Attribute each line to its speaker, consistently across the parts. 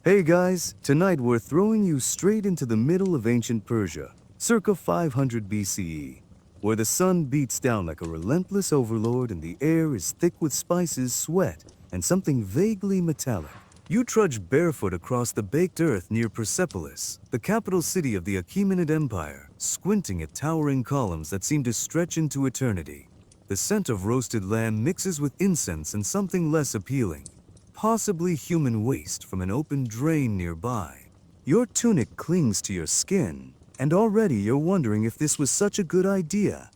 Speaker 1: Hey guys, tonight we're throwing you straight into the middle of ancient Persia, circa 500 BCE, where the sun beats down like a relentless overlord and the air is thick with spices, sweat, and something vaguely metallic. You trudge barefoot across the baked earth near Persepolis, the capital city of the Achaemenid Empire, squinting at towering columns that seem to stretch into eternity. The scent of roasted lamb mixes with incense and something less appealing, possibly human waste from an open drain nearby. Your tunic clings to your skin, and already you're wondering if this was such a good idea.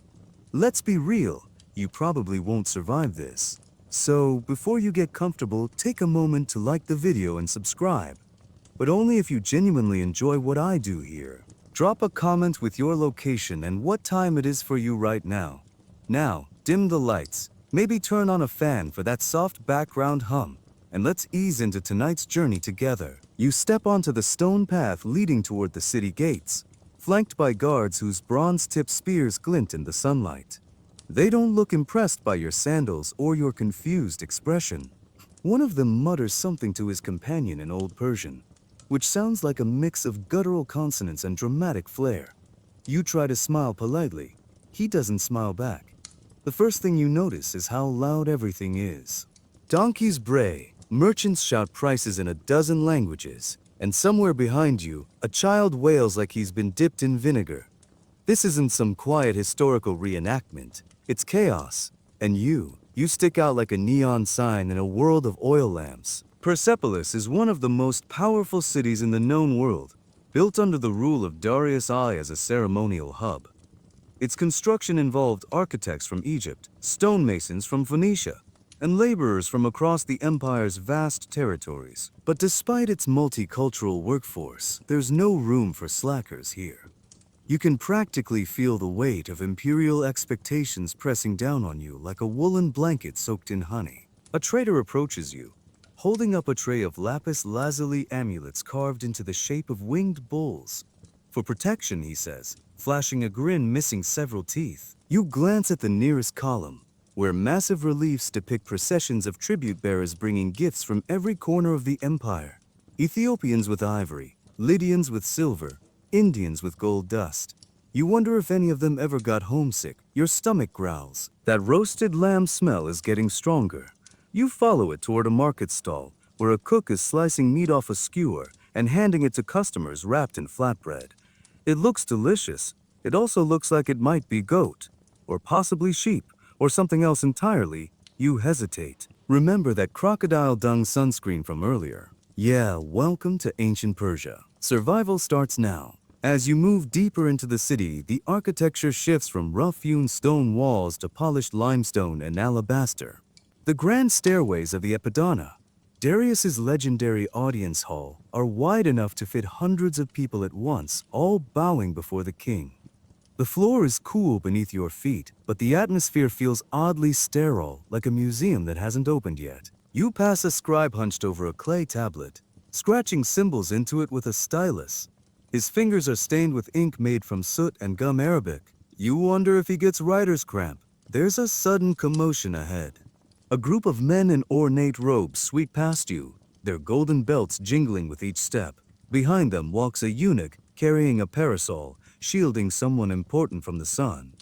Speaker 1: Let's be real, you probably won't survive this. So, before you get comfortable, take a moment to like the video and subscribe. But only if you genuinely enjoy what I do here. Drop a comment with your location and what time it is for you right now. Now, dim the lights, maybe turn on a fan for that soft background hum, and let's ease into tonight's journey together. You step onto the stone path leading toward the city gates, flanked by guards whose bronze-tipped spears glint in the sunlight. They don't look impressed by your sandals or your confused expression. One of them mutters something to his companion in Old Persian, which sounds like a mix of guttural consonants and dramatic flair. You try to smile politely. He doesn't smile back. The first thing you notice is how loud everything is. Donkeys bray, merchants shout prices in a dozen languages, and somewhere behind you, a child wails like he's been dipped in vinegar. This isn't some quiet historical reenactment. It's chaos. And you stick out like a neon sign in a world of oil lamps. Persepolis is one of the most powerful cities in the known world, built under the rule of Darius I as a ceremonial hub. Its construction involved architects from Egypt, stonemasons from Phoenicia, and laborers from across the empire's vast territories. But despite its multicultural workforce, there's no room for slackers here. You can practically feel the weight of imperial expectations pressing down on you like a woolen blanket soaked in honey. A trader approaches you, holding up a tray of lapis lazuli amulets carved into the shape of winged bulls. For protection, he says, flashing a grin missing several teeth. You glance at the nearest column, where massive reliefs depict processions of tribute bearers bringing gifts from every corner of the empire. Ethiopians with ivory, Lydians with silver, Indians with gold dust. You wonder if any of them ever got homesick. Your stomach growls. That roasted lamb smell is getting stronger. You follow it toward a market stall, where a cook is slicing meat off a skewer and handing it to customers wrapped in flatbread. It looks delicious. It also looks like it might be goat, or possibly sheep, or something else entirely. You hesitate. Remember that crocodile dung sunscreen from earlier. Yeah, welcome to ancient Persia. Survival starts now. As you move deeper into the city, the architecture shifts from rough-hewn stone walls to polished limestone and alabaster. The grand stairways of the Epidana, Darius's legendary audience hall, are wide enough to fit hundreds of people at once, all bowing before the king. The floor is cool beneath your feet, but the atmosphere feels oddly sterile, like a museum that hasn't opened yet. You pass a scribe hunched over a clay tablet, scratching symbols into it with a stylus. His fingers are stained with ink made from soot and gum arabic. You wonder if he gets writer's cramp. There's a sudden commotion ahead. A group of men in ornate robes sweep past you, their golden belts jingling with each step. Behind them walks a eunuch carrying a parasol, shielding someone important from the sun.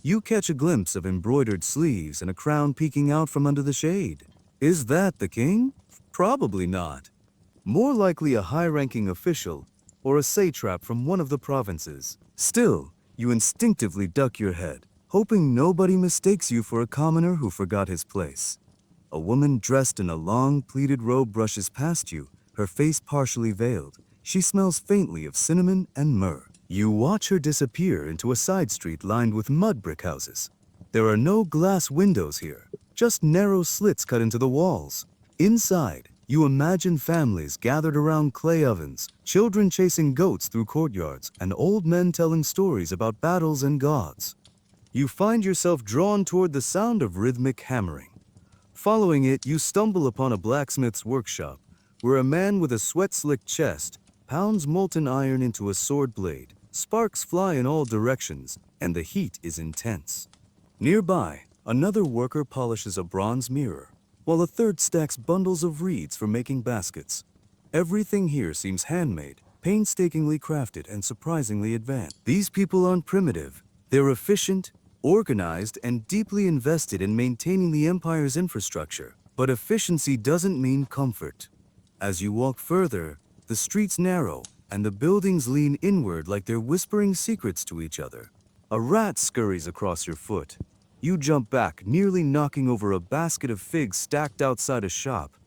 Speaker 1: You catch a glimpse of embroidered sleeves and a crown peeking out from under the shade. Is that the king? Probably not. More likely a high-ranking official or a satrap from one of the provinces. Still, you instinctively duck your head, hoping nobody mistakes you for a commoner who forgot his place. A woman dressed in a long, pleated robe brushes past you, her face partially veiled. She smells faintly of cinnamon and myrrh. You watch her disappear into a side street lined with mud brick houses. There are no glass windows here, just narrow slits cut into the walls. Inside, you imagine families gathered around clay ovens, children chasing goats through courtyards, and old men telling stories about battles and gods. You find yourself drawn toward the sound of rhythmic hammering. Following it, you stumble upon a blacksmith's workshop, where a man with a sweat-slicked chest pounds molten iron into a sword blade. Sparks fly in all directions, and the heat is intense. Nearby, another worker polishes a bronze mirror, while a third stacks bundles of reeds for making baskets. Everything here seems handmade, painstakingly crafted, and surprisingly advanced. These people aren't primitive. They're efficient, organized, and deeply invested in maintaining the empire's infrastructure. But efficiency doesn't mean comfort. As you walk further, the streets narrow, and the buildings lean inward like they're whispering secrets to each other. A rat scurries across your foot. You jump back, nearly knocking over a basket of figs stacked outside a shop.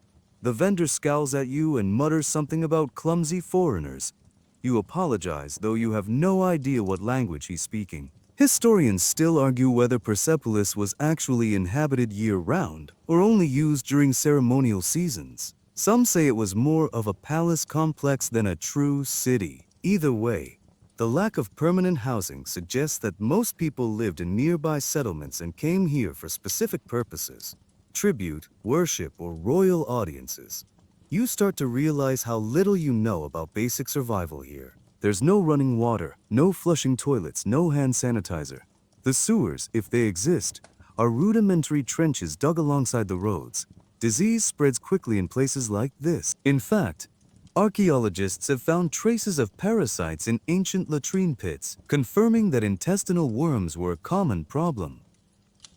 Speaker 1: The vendor scowls at you and mutters something about clumsy foreigners. You apologize, though you have no idea what language he's speaking. Historians still argue whether Persepolis was actually inhabited year-round or only used during ceremonial seasons. Some say it was more of a palace complex than a true city. Either way, the lack of permanent housing suggests that most people lived in nearby settlements and came here for specific purposes: tribute, worship, or royal audiences. You start to realize how little you know about basic survival here. There's no running water, no flushing toilets, no hand sanitizer. The sewers, if they exist, are rudimentary trenches dug alongside the roads. Disease spreads quickly in places like this. In fact, archaeologists have found traces of parasites in ancient latrine pits, confirming that intestinal worms were a common problem.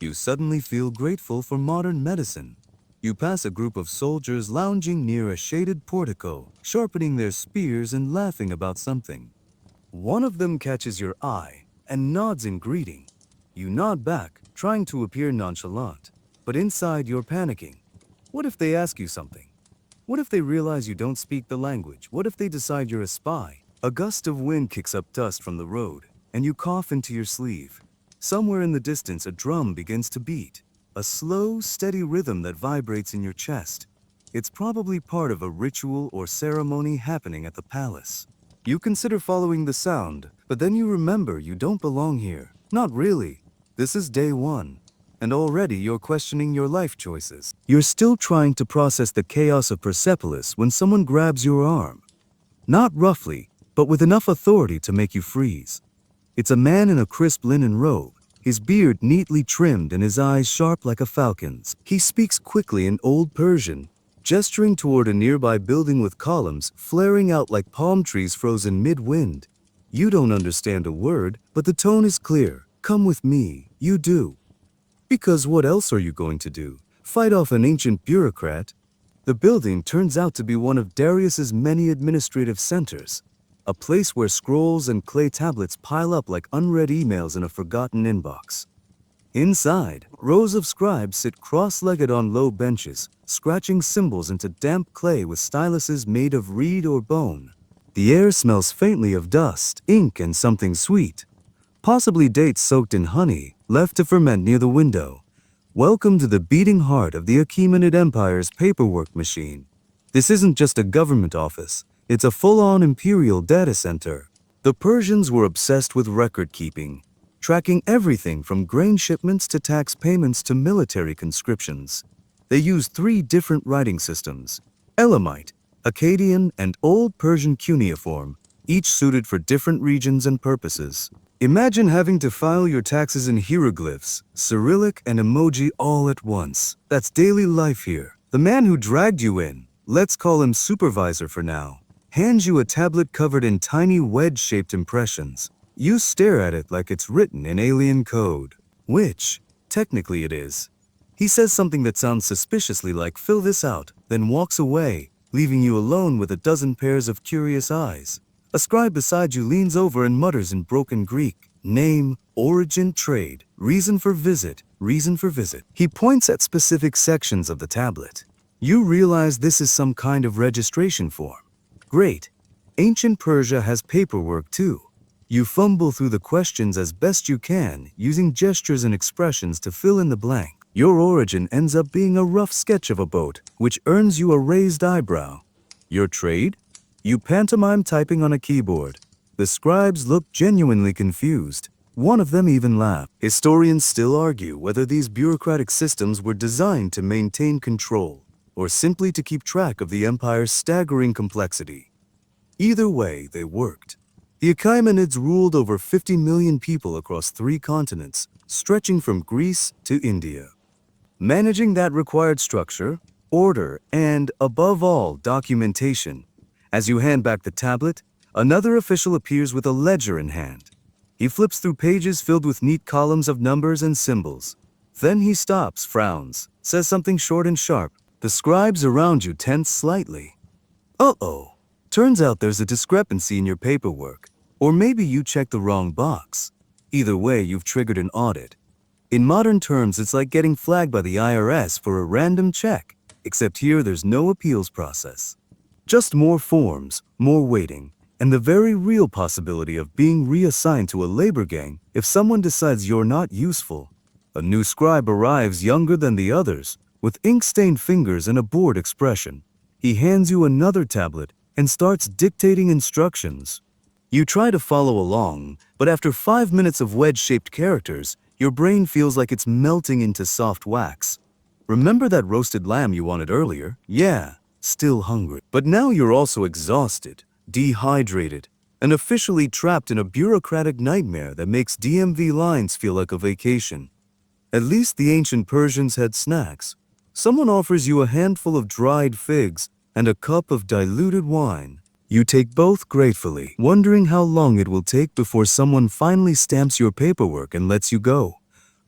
Speaker 1: You suddenly feel grateful for modern medicine. You pass a group of soldiers lounging near a shaded portico, sharpening their spears and laughing about something. One of them catches your eye and nods in greeting. You nod back, trying to appear nonchalant, but inside you're panicking. What if they ask you something? What if they realize you don't speak the language? What if they decide you're a spy? A gust of wind kicks up dust from the road, and you cough into your sleeve. Somewhere in the distance, a drum begins to beat, a slow, steady rhythm that vibrates in your chest. It's probably part of a ritual or ceremony happening at the palace. You consider following the sound, but then you remember you don't belong here. Not really. This is day one. And already you're questioning your life choices. You're still trying to process the chaos of Persepolis when someone grabs your arm. Not roughly, but with enough authority to make you freeze. It's a man in a crisp linen robe, his beard neatly trimmed and his eyes sharp like a falcon's. He speaks quickly in Old Persian, gesturing toward a nearby building with columns flaring out like palm trees frozen mid-wind. You don't understand a word, but the tone is clear. Come with me, you do. Because what else are you going to do? Fight off an ancient bureaucrat? The building turns out to be one of Darius's many administrative centers, a place where scrolls and clay tablets pile up like unread emails in a forgotten inbox. Inside, rows of scribes sit cross-legged on low benches, scratching symbols into damp clay with styluses made of reed or bone. The air smells faintly of dust, ink, and something sweet, possibly dates soaked in honey, left to ferment near the window. Welcome to the beating heart of the Achaemenid Empire's paperwork machine. This isn't just a government office, it's a full-on imperial data center. The Persians were obsessed with record-keeping, tracking everything from grain shipments to tax payments to military conscriptions. They used 3 different writing systems: Elamite, Akkadian, and Old Persian cuneiform, each suited for different regions and purposes. Imagine having to file your taxes in hieroglyphs, Cyrillic, and emoji all at once. That's daily life here. The man who dragged you in, let's call him supervisor for now, hands you a tablet covered in tiny wedge-shaped impressions. You stare at it like it's written in alien code, which, technically it is. He says something that sounds suspiciously like "fill this out," then walks away, leaving you alone with a dozen pairs of curious eyes. A scribe beside you leans over and mutters in broken Greek: name, origin, trade, reason for visit, reason for visit. He points at specific sections of the tablet. You realize this is some kind of registration form. Great. Ancient Persia has paperwork too. You fumble through the questions as best you can, using gestures and expressions to fill in the blank. Your origin ends up being a rough sketch of a boat, which earns you a raised eyebrow. Your trade? You pantomime typing on a keyboard. The scribes look genuinely confused. One of them even laughed. Historians still argue whether these bureaucratic systems were designed to maintain control, or simply to keep track of the empire's staggering complexity. Either way, they worked. The Achaemenids ruled over 50 million people across 3 continents, stretching from Greece to India. Managing that required structure, order, and, above all, documentation. As you hand back the tablet, another official appears with a ledger in hand. He flips through pages filled with neat columns of numbers and symbols. Then he stops, frowns, says something short and sharp. The scribes around you tense slightly. Uh-oh. Turns out there's a discrepancy in your paperwork. Or maybe you checked the wrong box. Either way, you've triggered an audit. In modern terms, it's like getting flagged by the IRS for a random check, except here there's no appeals process. Just more forms, more waiting, and the very real possibility of being reassigned to a labor gang if someone decides you're not useful. A new scribe arrives younger than the others, with ink-stained fingers and a bored expression. He hands you another tablet and starts dictating instructions. You try to follow along, but after 5 minutes of wedge-shaped characters, your brain feels like it's melting into soft wax. Remember that roasted lamb you wanted earlier? Yeah, still hungry. But now you're also exhausted, dehydrated, and officially trapped in a bureaucratic nightmare that makes DMV lines feel like a vacation. At least the ancient Persians had snacks. Someone offers you a handful of dried figs and a cup of diluted wine. You take both gratefully, wondering how long it will take before someone finally stamps your paperwork and lets you go.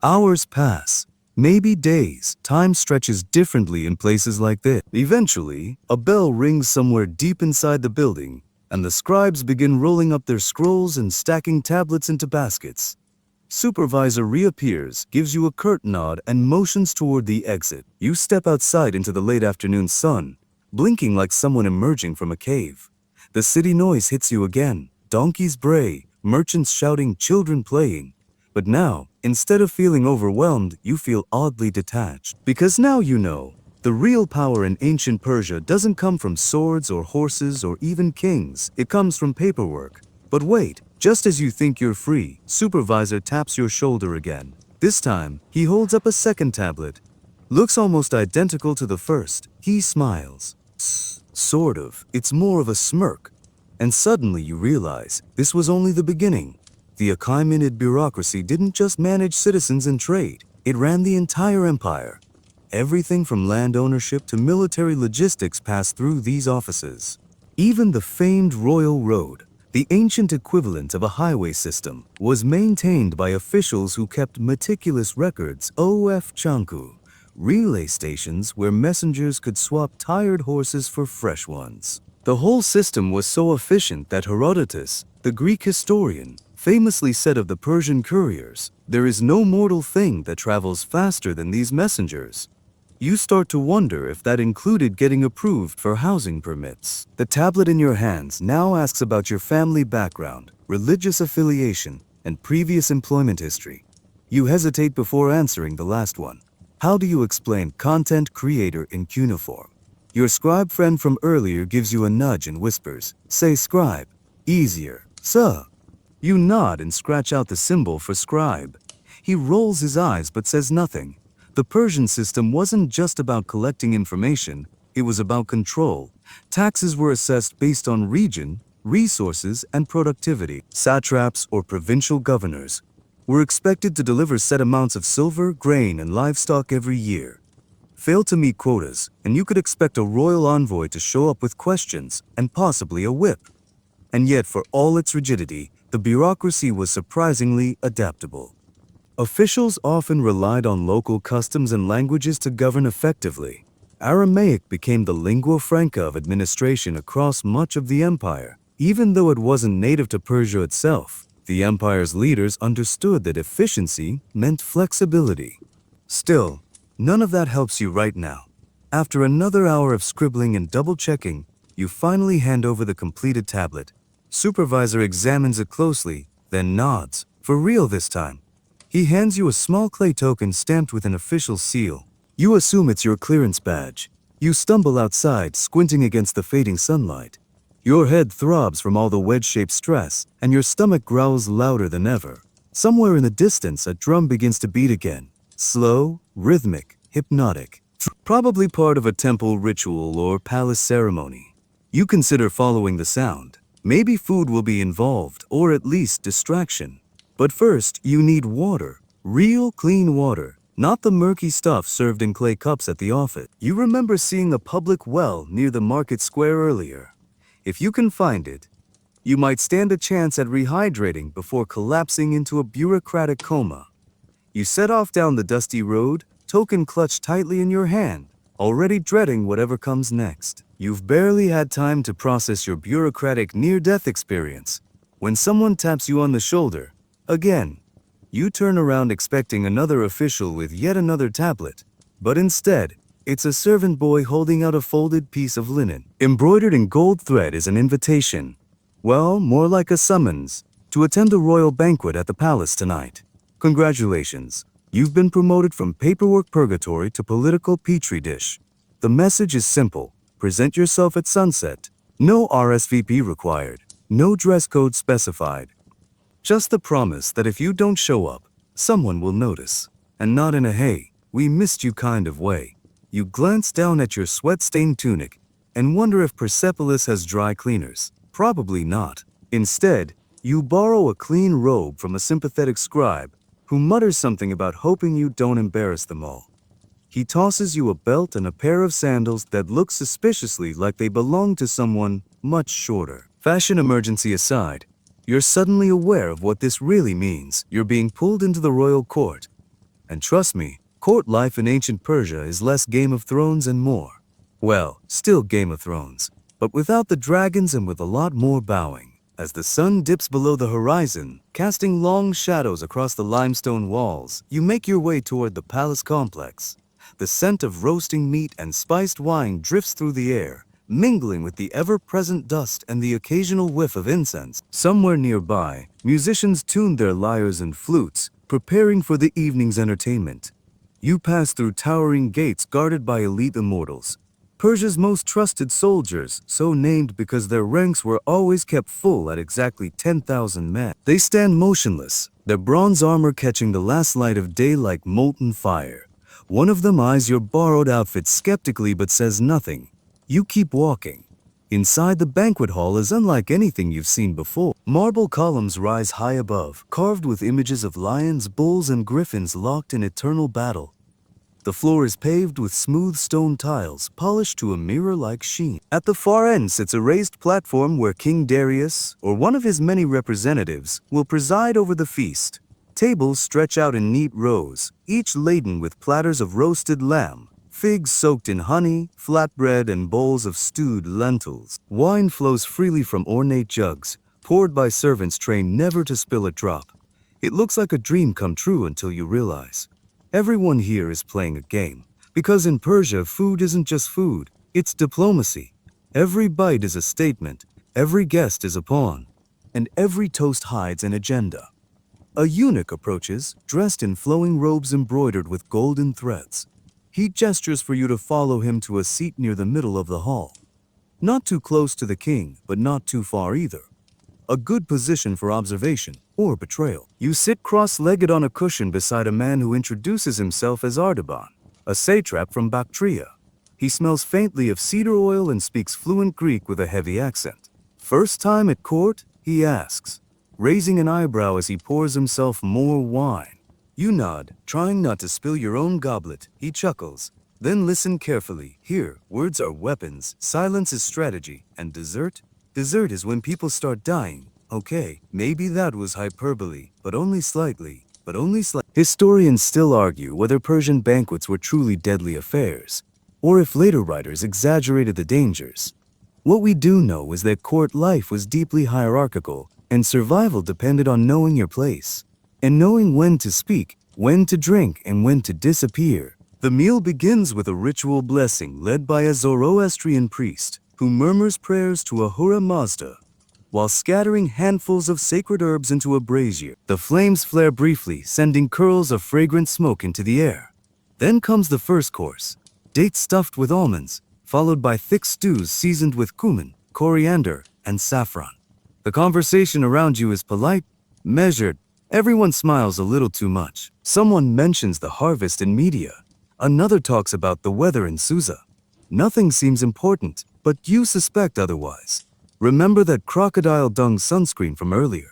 Speaker 1: Hours pass, maybe days. Time stretches differently in places like this. Eventually, a bell rings somewhere deep inside the building, and the scribes begin rolling up their scrolls and stacking tablets into baskets. Supervisor reappears, gives you a curt nod, and motions toward the exit. You step outside into the late afternoon sun, blinking like someone emerging from a cave. The city noise hits you again. Donkeys bray, merchants shouting, children playing. But now, instead of feeling overwhelmed, you feel oddly detached. Because now you know, the real power in ancient Persia doesn't come from swords or horses or even kings. It comes from paperwork. But wait, just as you think you're free, Supervisor taps your shoulder again. This time, he holds up a second tablet. Looks almost identical to the first. He smiles. Sort of. It's more of a smirk. And suddenly you realize this was only the beginning. The Achaemenid bureaucracy didn't just manage citizens and trade. It ran the entire empire. Everything from land ownership to military logistics passed through these offices. Even the famed Royal Road, the ancient equivalent of a highway system, was maintained by officials who kept meticulous records. O.F. Chanku, relay stations where messengers could swap tired horses for fresh ones. The whole system was so efficient that Herodotus, the Greek historian, famously said of the Persian couriers, "There is no mortal thing that travels faster than these messengers." You start to wonder if that included getting approved for housing permits. The tablet in your hands now asks about your family background, religious affiliation, and previous employment history. You hesitate before answering the last one. How do you explain content creator in cuneiform? Your scribe friend from earlier gives you a nudge and whispers, "Say scribe." Easier. "Sir." You nod and scratch out the symbol for scribe. He rolls his eyes but says nothing. The Persian system wasn't just about collecting information, it was about control. Taxes were assessed based on region, resources, and productivity. Satraps, or provincial governors, were expected to deliver set amounts of silver, grain, and livestock every year. Fail to meet quotas, and you could expect a royal envoy to show up with questions and possibly a whip. And yet, for all its rigidity, the bureaucracy was surprisingly adaptable. Officials often relied on local customs and languages to govern effectively. Aramaic became the lingua franca of administration across much of the empire. Even though it wasn't native to Persia itself, the empire's leaders understood that efficiency meant flexibility. Still, none of that helps you right now. After another hour of scribbling and double-checking, you finally hand over the completed tablet. Supervisor examines it closely, then nods. For real this time. He hands you a small clay token stamped with an official seal. You assume it's your clearance badge. You stumble outside, squinting against the fading sunlight. Your head throbs from all the wedge-shaped stress, and your stomach growls louder than ever. Somewhere in the distance, a drum begins to beat again. Slow, rhythmic, hypnotic. Probably part of a temple ritual or palace ceremony. You consider following the sound. Maybe food will be involved, or at least distraction. But first, you need water. Real, clean water. Not the murky stuff served in clay cups at the office. You remember seeing a public well near the market square earlier. If you can find it, you might stand a chance at rehydrating before collapsing into a bureaucratic coma. You set off down the dusty road, token clutched tightly in your hand, already dreading whatever comes next. You've barely had time to process your bureaucratic near-death experience when someone taps you on the shoulder. Again, you turn around expecting another official with yet another tablet, but instead, it's a servant boy holding out a folded piece of linen. Embroidered in gold thread is an invitation. Well, more like a summons to attend a royal banquet at the palace tonight. Congratulations, you've been promoted from paperwork purgatory to political petri dish. The message is simple: present yourself at sunset. No RSVP required, no dress code specified. Just the promise that if you don't show up, someone will notice. And not in a "hey, we missed you" kind of way. You glance down at your sweat-stained tunic and wonder if Persepolis has dry cleaners. Probably not. Instead, you borrow a clean robe from a sympathetic scribe who mutters something about hoping you don't embarrass them all. He tosses you a belt and a pair of sandals that look suspiciously like they belong to someone much shorter. Fashion emergency aside, you're suddenly aware of what this really means. You're being pulled into the royal court. And trust me, court life in ancient Persia is less Game of Thrones and more. Well, still Game of Thrones, but without the dragons and with a lot more bowing. As the sun dips below the horizon, casting long shadows across the limestone walls, you make your way toward the palace complex. The scent of roasting meat and spiced wine drifts through the air, mingling with the ever-present dust and the occasional whiff of incense. Somewhere nearby, musicians tune their lyres and flutes, preparing for the evening's entertainment. You pass through towering gates guarded by elite immortals, Persia's most trusted soldiers, so named because their ranks were always kept full at exactly 10,000 men. They stand motionless, their bronze armor catching the last light of day like molten fire. One of them eyes your borrowed outfit skeptically but says nothing. You keep walking. Inside, the banquet hall is unlike anything you've seen before. Marble columns rise high above, carved with images of lions, bulls, and griffins locked in eternal battle. The floor is paved with smooth stone tiles, polished to a mirror-like sheen. At the far end sits a raised platform where King Darius, or one of his many representatives, will preside over the feast. Tables stretch out in neat rows, each laden with platters of roasted lamb, figs soaked in honey, flatbread, and bowls of stewed lentils. Wine flows freely from ornate jugs, poured by servants trained never to spill a drop. It looks like a dream come true until you realize everyone here is playing a game. Because in Persia, food isn't just food, it's diplomacy. Every bite is a statement, every guest is a pawn, and every toast hides an agenda. A eunuch approaches, dressed in flowing robes embroidered with golden threads. He gestures for you to follow him to a seat near the middle of the hall. Not too close to the king, but not too far either. A good position for observation or betrayal. You sit cross-legged on a cushion beside a man who introduces himself as Artaban, a satrap from Bactria. He smells faintly of cedar oil and speaks fluent Greek with a heavy accent. First time at court? He asks, raising an eyebrow as he pours himself more wine. You nod, trying not to spill your own goblet. He chuckles. Then listen carefully. Here, words are weapons, silence is strategy, and dessert? Dessert is when people start dying. Okay, maybe that was hyperbole, but only slightly. Historians still argue whether Persian banquets were truly deadly affairs, or if later writers exaggerated the dangers. What we do know is that court life was deeply hierarchical, and survival depended on knowing your place, and knowing when to speak, when to drink, and when to disappear. The meal begins with a ritual blessing led by a Zoroastrian priest, who murmurs prayers to Ahura Mazda, while scattering handfuls of sacred herbs into a brazier. The flames flare briefly, sending curls of fragrant smoke into the air. Then comes the first course, dates stuffed with almonds, followed by thick stews seasoned with cumin, coriander, and saffron. The conversation around you is polite, measured. Everyone smiles a little too much. Someone mentions the harvest in media. Another talks about the weather in Susa. Nothing seems important, but you suspect otherwise. Remember that crocodile dung sunscreen from earlier?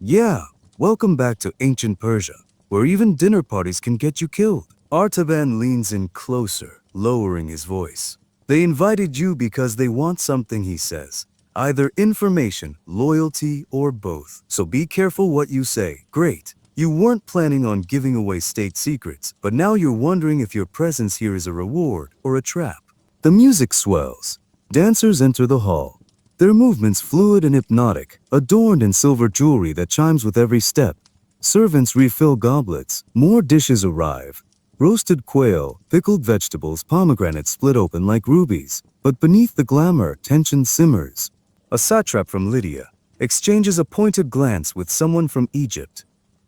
Speaker 1: Yeah, welcome back to ancient Persia, where even dinner parties can get you killed. Artaban leans in closer, lowering his voice. They invited you because they want something, he says. Either information, loyalty, or both. So be careful what you say. Great. You weren't planning on giving away state secrets, but now you're wondering if your presence here is a reward or a trap. The music swells. Dancers enter the hall. Their movements fluid and hypnotic, adorned in silver jewelry that chimes with every step. Servants refill goblets. More dishes arrive. Roasted quail, pickled vegetables, pomegranates split open like rubies. But beneath the glamour, tension simmers. A satrap from Lydia exchanges a pointed glance with someone from Egypt.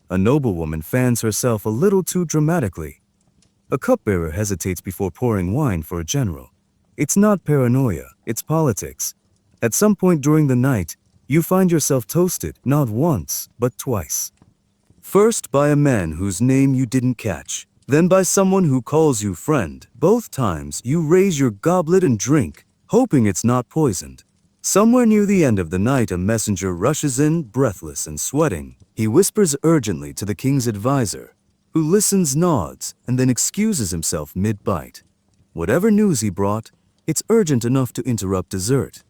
Speaker 1: A noblewoman fans herself a little too dramatically. A cupbearer hesitates before pouring wine for a general. It's not paranoia, it's politics. At some point during the night, you find yourself toasted, not once, but twice. First by a man whose name you didn't catch, then by someone who calls you friend. Both times, you raise your goblet and drink, hoping it's not poisoned. Somewhere near the end of the night, a messenger rushes in, breathless and sweating. He whispers urgently to the king's advisor, who listens, nods, and then excuses himself mid-bite. Whatever news he brought, it's urgent enough to interrupt dessert.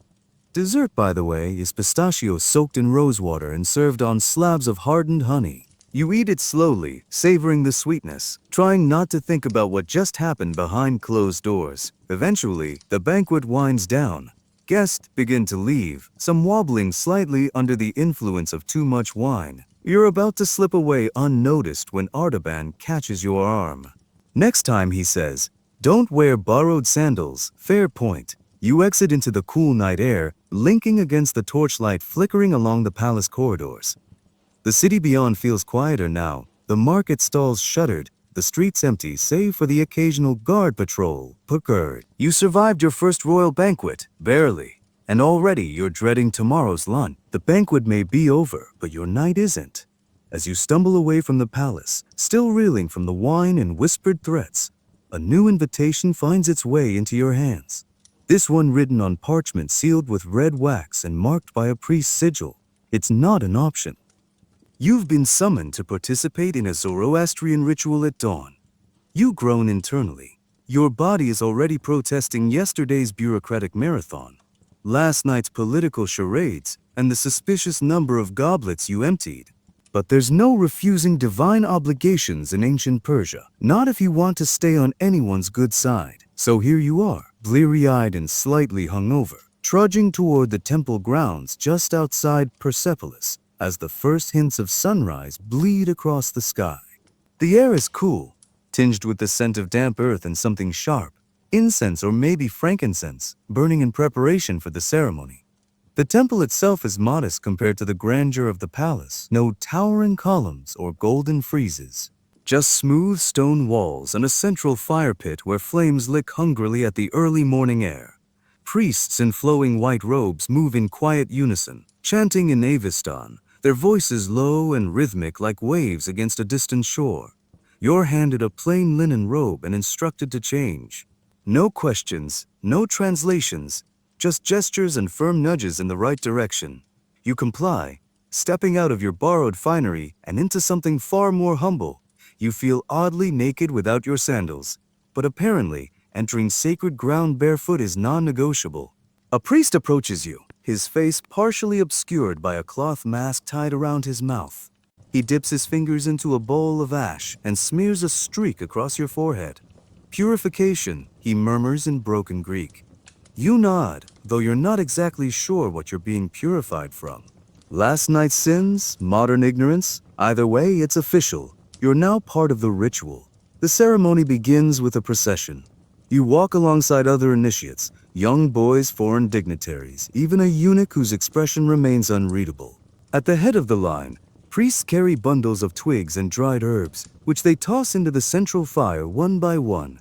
Speaker 1: Dessert, by the way, is pistachios soaked in rosewater and served on slabs of hardened honey. You eat it slowly, savoring the sweetness, trying not to think about what just happened behind closed doors. Eventually, the banquet winds down. Guests begin to leave, some wobbling slightly under the influence of too much wine. You're about to slip away unnoticed when Artaban catches your arm. Next time, he says, "Don't wear borrowed sandals, fair point." You exit into the cool night air, linking against the torchlight flickering along the palace corridors. The city beyond feels quieter now. The market stalls shuttered, the streets empty save for the occasional guard patrol. Puckered. You survived your first royal banquet, barely. And already you're dreading tomorrow's lunch. The banquet may be over, but your night isn't. As you stumble away from the palace, still reeling from the wine and whispered threats, a new invitation finds its way into your hands. This one written on parchment sealed with red wax and marked by a priest's sigil. It's not an option. You've been summoned to participate in a Zoroastrian ritual at dawn. You groan internally. Your body is already protesting yesterday's bureaucratic marathon, last night's political charades, and the suspicious number of goblets you emptied. But there's no refusing divine obligations in ancient Persia, not if you want to stay on anyone's good side. So here you are, bleary-eyed and slightly hungover, trudging toward the temple grounds just outside Persepolis, as the first hints of sunrise bleed across the sky. The air is cool, tinged with the scent of damp earth and something sharp, incense or maybe frankincense, burning in preparation for the ceremony. The temple itself is modest compared to the grandeur of the palace. No towering columns or golden friezes. Just smooth stone walls and a central fire pit where flames lick hungrily at the early morning air. Priests in flowing white robes move in quiet unison, chanting in Avestan, their voices low and rhythmic like waves against a distant shore. You're handed a plain linen robe and instructed to change. No questions, no translations, just gestures and firm nudges in the right direction. You comply, stepping out of your borrowed finery and into something far more humble. You feel oddly naked without your sandals, but apparently, entering sacred ground barefoot is non-negotiable. A priest approaches you, his face partially obscured by a cloth mask tied around his mouth. He dips his fingers into a bowl of ash and smears a streak across your forehead. "Purification," he murmurs in broken Greek. You nod, though you're not exactly sure what you're being purified from. Last night's sins, modern ignorance, either way, it's official. You're now part of the ritual. The ceremony begins with a procession. You walk alongside other initiates, young boys, foreign dignitaries, even a eunuch whose expression remains unreadable. At the head of the line, priests carry bundles of twigs and dried herbs, which they toss into the central fire one by one.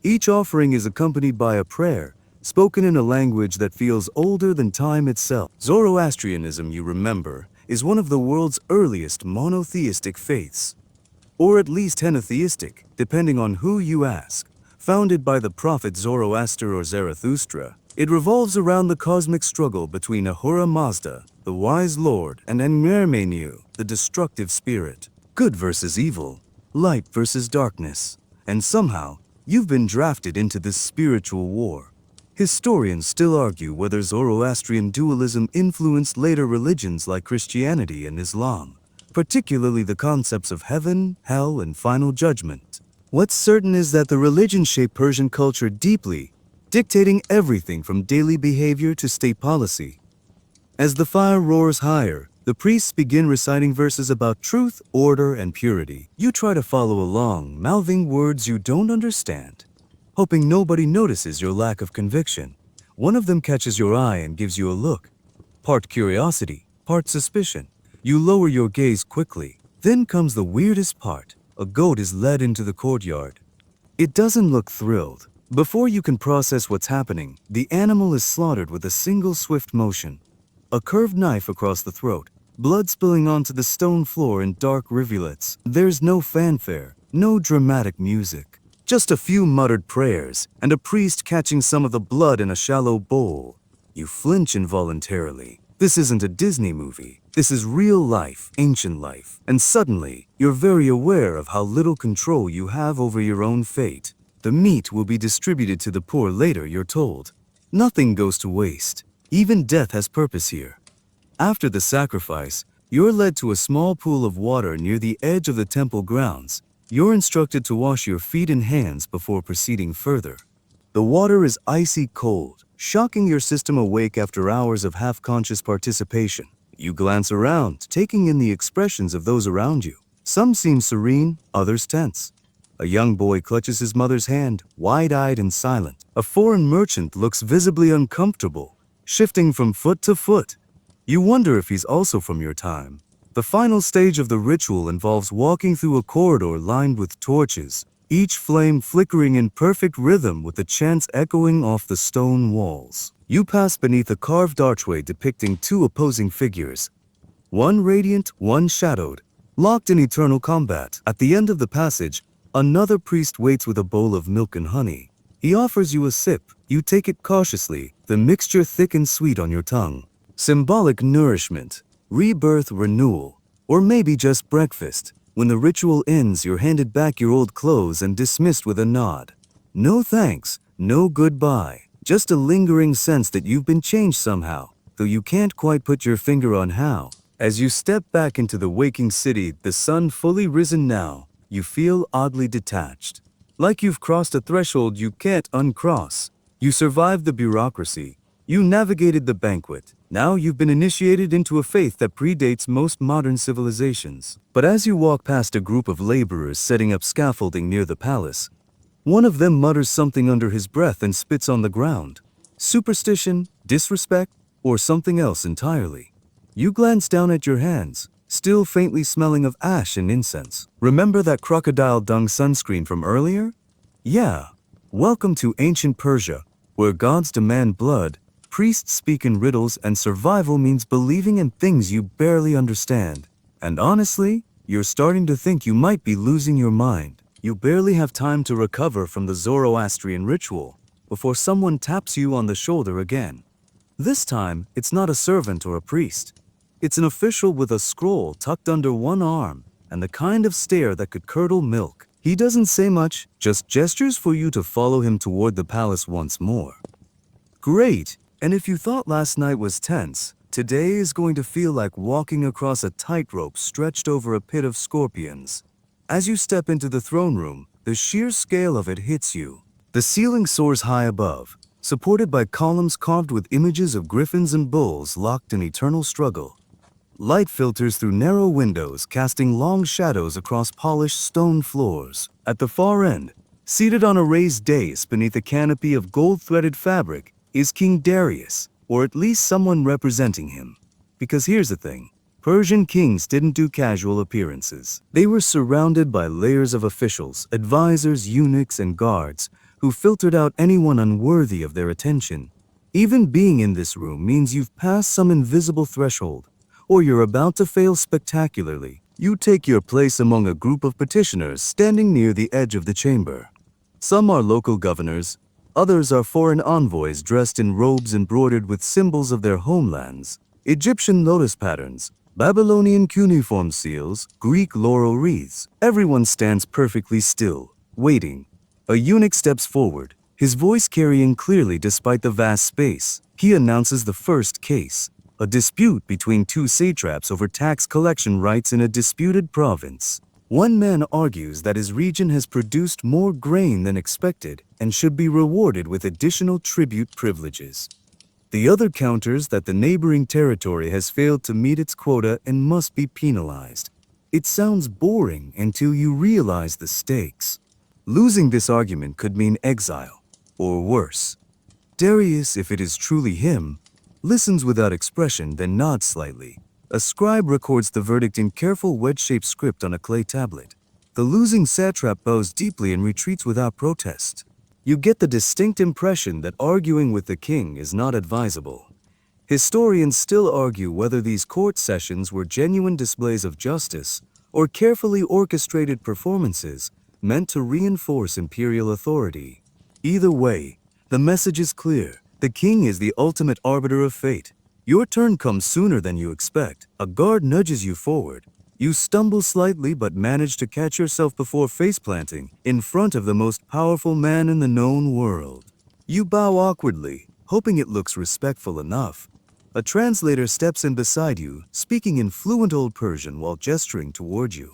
Speaker 1: Each offering is accompanied by a prayer, spoken in a language that feels older than time itself. Zoroastrianism, you remember, is one of the world's earliest monotheistic faiths, or at least henotheistic, depending on who you ask. Founded by the prophet Zoroaster or Zarathustra, it revolves around the cosmic struggle between Ahura Mazda, the wise lord, and Enmermenu, the destructive spirit. Good versus evil, light versus darkness. And somehow, you've been drafted into this spiritual war. Historians still argue whether Zoroastrian dualism influenced later religions like Christianity and Islam, particularly the concepts of heaven, hell, and final judgment. What's certain is that the religion shaped Persian culture deeply, dictating everything from daily behavior to state policy. As the fire roars higher, the priests begin reciting verses about truth, order, and purity. You try to follow along, mouthing words you don't understand, hoping nobody notices your lack of conviction. One of them catches your eye and gives you a look, part curiosity, part suspicion. You lower your gaze quickly. Then comes the weirdest part. A goat is led into the courtyard. It doesn't look thrilled. Before you can process what's happening, the animal is slaughtered with a single swift motion. A curved knife across the throat, blood spilling onto the stone floor in dark rivulets. There's no fanfare, no dramatic music. Just a few muttered prayers, and a priest catching some of the blood in a shallow bowl. You flinch involuntarily. This isn't a Disney movie. This is real life, ancient life. And suddenly, you're very aware of how little control you have over your own fate. The meat will be distributed to the poor later, you're told. Nothing goes to waste. Even death has purpose here. After the sacrifice, you're led to a small pool of water near the edge of the temple grounds. You're instructed to wash your feet and hands before proceeding further. The water is icy cold, shocking your system awake after hours of half-conscious participation. You glance around, taking in the expressions of those around you. Some seem serene, others tense. A young boy clutches his mother's hand, wide-eyed and silent. A foreign merchant looks visibly uncomfortable, shifting from foot to foot. You wonder if he's also from your time. The final stage of the ritual involves walking through a corridor lined with torches, each flame flickering in perfect rhythm with the chants echoing off the stone walls. You pass beneath a carved archway depicting two opposing figures, one radiant, one shadowed, locked in eternal combat. At the end of the passage, another priest waits with a bowl of milk and honey. He offers you a sip. You take it cautiously, the mixture thick and sweet on your tongue. Symbolic nourishment, rebirth, renewal, or maybe just breakfast. When the ritual ends, you're handed back your old clothes and dismissed with a nod. No thanks, no goodbye, just a lingering sense that you've been changed somehow, though you can't quite put your finger on how. As you step back into the waking city, the sun fully risen now, you feel oddly detached. Like you've crossed a threshold you can't uncross. You survived the bureaucracy. You navigated the banquet. Now you've been initiated into a faith that predates most modern civilizations. But as you walk past a group of laborers setting up scaffolding near the palace, one of them mutters something under his breath and spits on the ground. Superstition, disrespect, or something else entirely. You glance down at your hands, still faintly smelling of ash and incense. Remember that crocodile dung sunscreen from earlier? Yeah. Welcome to ancient Persia, where gods demand blood, priests speak in riddles, and survival means believing in things you barely understand. And honestly, you're starting to think you might be losing your mind. You barely have time to recover from the Zoroastrian ritual before someone taps you on the shoulder again. This time, it's not a servant or a priest. It's an official with a scroll tucked under one arm and the kind of stare that could curdle milk. He doesn't say much, just gestures for you to follow him toward the palace once more. Great! And if you thought last night was tense, today is going to feel like walking across a tightrope stretched over a pit of scorpions. As you step into the throne room, the sheer scale of it hits you. The ceiling soars high above, supported by columns carved with images of griffins and bulls locked in eternal struggle. Light filters through narrow windows, casting long shadows across polished stone floors. At the far end, seated on a raised dais beneath a canopy of gold-threaded fabric, is King Darius, or at least someone representing him. Because here's the thing, Persian kings didn't do casual appearances. They were surrounded by layers of officials, advisors, eunuchs, and guards who filtered out anyone unworthy of their attention. Even being in this room means you've passed some invisible threshold, or you're about to fail spectacularly. You take your place among a group of petitioners standing near the edge of the chamber. Some are local governors, others are foreign envoys dressed in robes embroidered with symbols of their homelands, Egyptian lotus patterns, Babylonian cuneiform seals, Greek laurel wreaths. Everyone stands perfectly still, waiting. A eunuch steps forward, his voice carrying clearly despite the vast space. He announces the first case, a dispute between two satraps over tax collection rights in a disputed province. One man argues that his region has produced more grain than expected and should be rewarded with additional tribute privileges. The other counters that the neighboring territory has failed to meet its quota and must be penalized. It sounds boring until you realize the stakes. Losing this argument could mean exile, or worse. Darius, if it is truly him, listens without expression, then nods slightly. A scribe records the verdict in careful wedge-shaped script on a clay tablet. The losing satrap bows deeply and retreats without protest. You get the distinct impression that arguing with the king is not advisable. Historians still argue whether these court sessions were genuine displays of justice or carefully orchestrated performances meant to reinforce imperial authority. Either way, the message is clear. The king is the ultimate arbiter of fate. Your turn comes sooner than you expect. A guard nudges you forward. You stumble slightly but manage to catch yourself before face-planting in front of the most powerful man in the known world. You bow awkwardly, hoping it looks respectful enough. A translator steps in beside you, speaking in fluent Old Persian while gesturing toward you.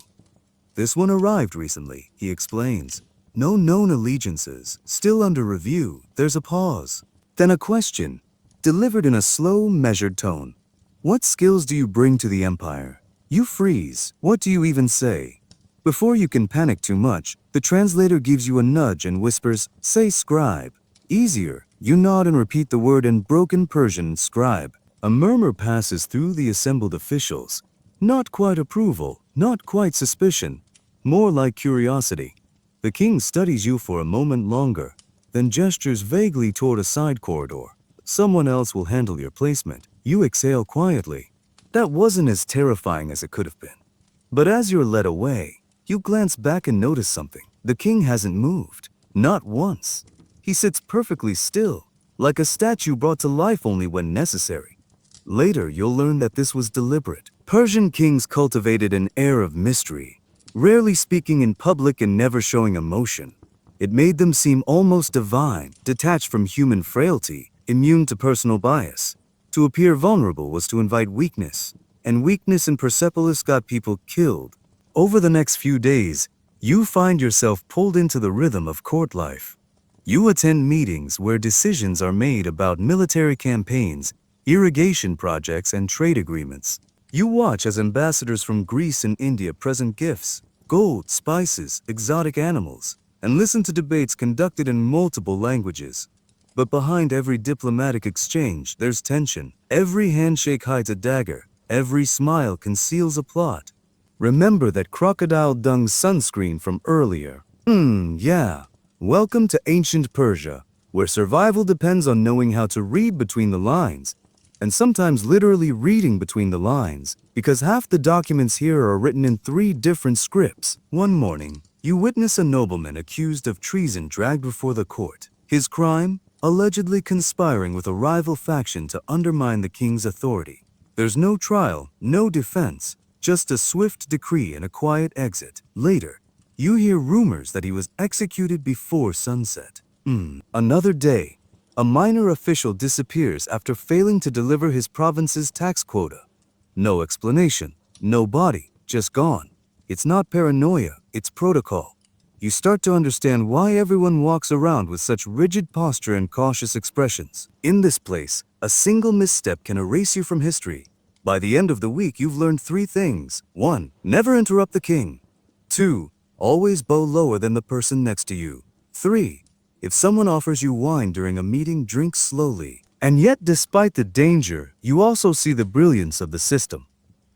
Speaker 1: This one arrived recently, he explains. No known allegiances, still under review. There's a pause. Then a question, delivered in a slow, measured tone. What skills do you bring to the empire? You freeze. What do you even say? Before you can panic too much, the translator gives you a nudge and whispers, "Say scribe." Easier. You nod and repeat the word in broken Persian, scribe. A murmur passes through the assembled officials. Not quite approval, not quite suspicion, more like curiosity. The king studies you for a moment longer, then gestures vaguely toward a side corridor. Someone else will handle your placement. You exhale quietly. That wasn't as terrifying as it could have been. But as you're led away, you glance back and notice something. The king hasn't moved. Not once. He sits perfectly still, like a statue brought to life only when necessary. Later, you'll learn that this was deliberate. Persian kings cultivated an air of mystery, rarely speaking in public and never showing emotion. It made them seem almost divine, detached from human frailty, immune to personal bias. To appear vulnerable was to invite weakness, and weakness in Persepolis got people killed. Over the next few days, you find yourself pulled into the rhythm of court life. You attend meetings where decisions are made about military campaigns, irrigation projects, and trade agreements. You watch as ambassadors from Greece and India present gifts, gold, spices, exotic animals, and listen to debates conducted in multiple languages. But behind every diplomatic exchange, there's tension. Every handshake hides a dagger. Every smile conceals a plot. Remember that crocodile dung sunscreen from earlier. Yeah. Welcome to Ancient Persia, where survival depends on knowing how to read between the lines, and sometimes literally reading between the lines, because half the documents here are written in 3 different scripts. One morning, you witness a nobleman accused of treason dragged before the court. His crime? Allegedly conspiring with a rival faction to undermine the king's authority. There's no trial, no defense, just a swift decree and a quiet exit. Later, you hear rumors that he was executed before sunset. Another day, a minor official disappears after failing to deliver his province's tax quota. No explanation, no body, just gone. It's not paranoia, it's protocol. You start to understand why everyone walks around with such rigid posture and cautious expressions. In this place, a single misstep can erase you from history. By the end of the week, you've learned 3 things. 1. Never interrupt the king. 2. Always bow lower than the person next to you. 3. If someone offers you wine during a meeting, drink slowly. And yet, despite the danger, you also see the brilliance of the system.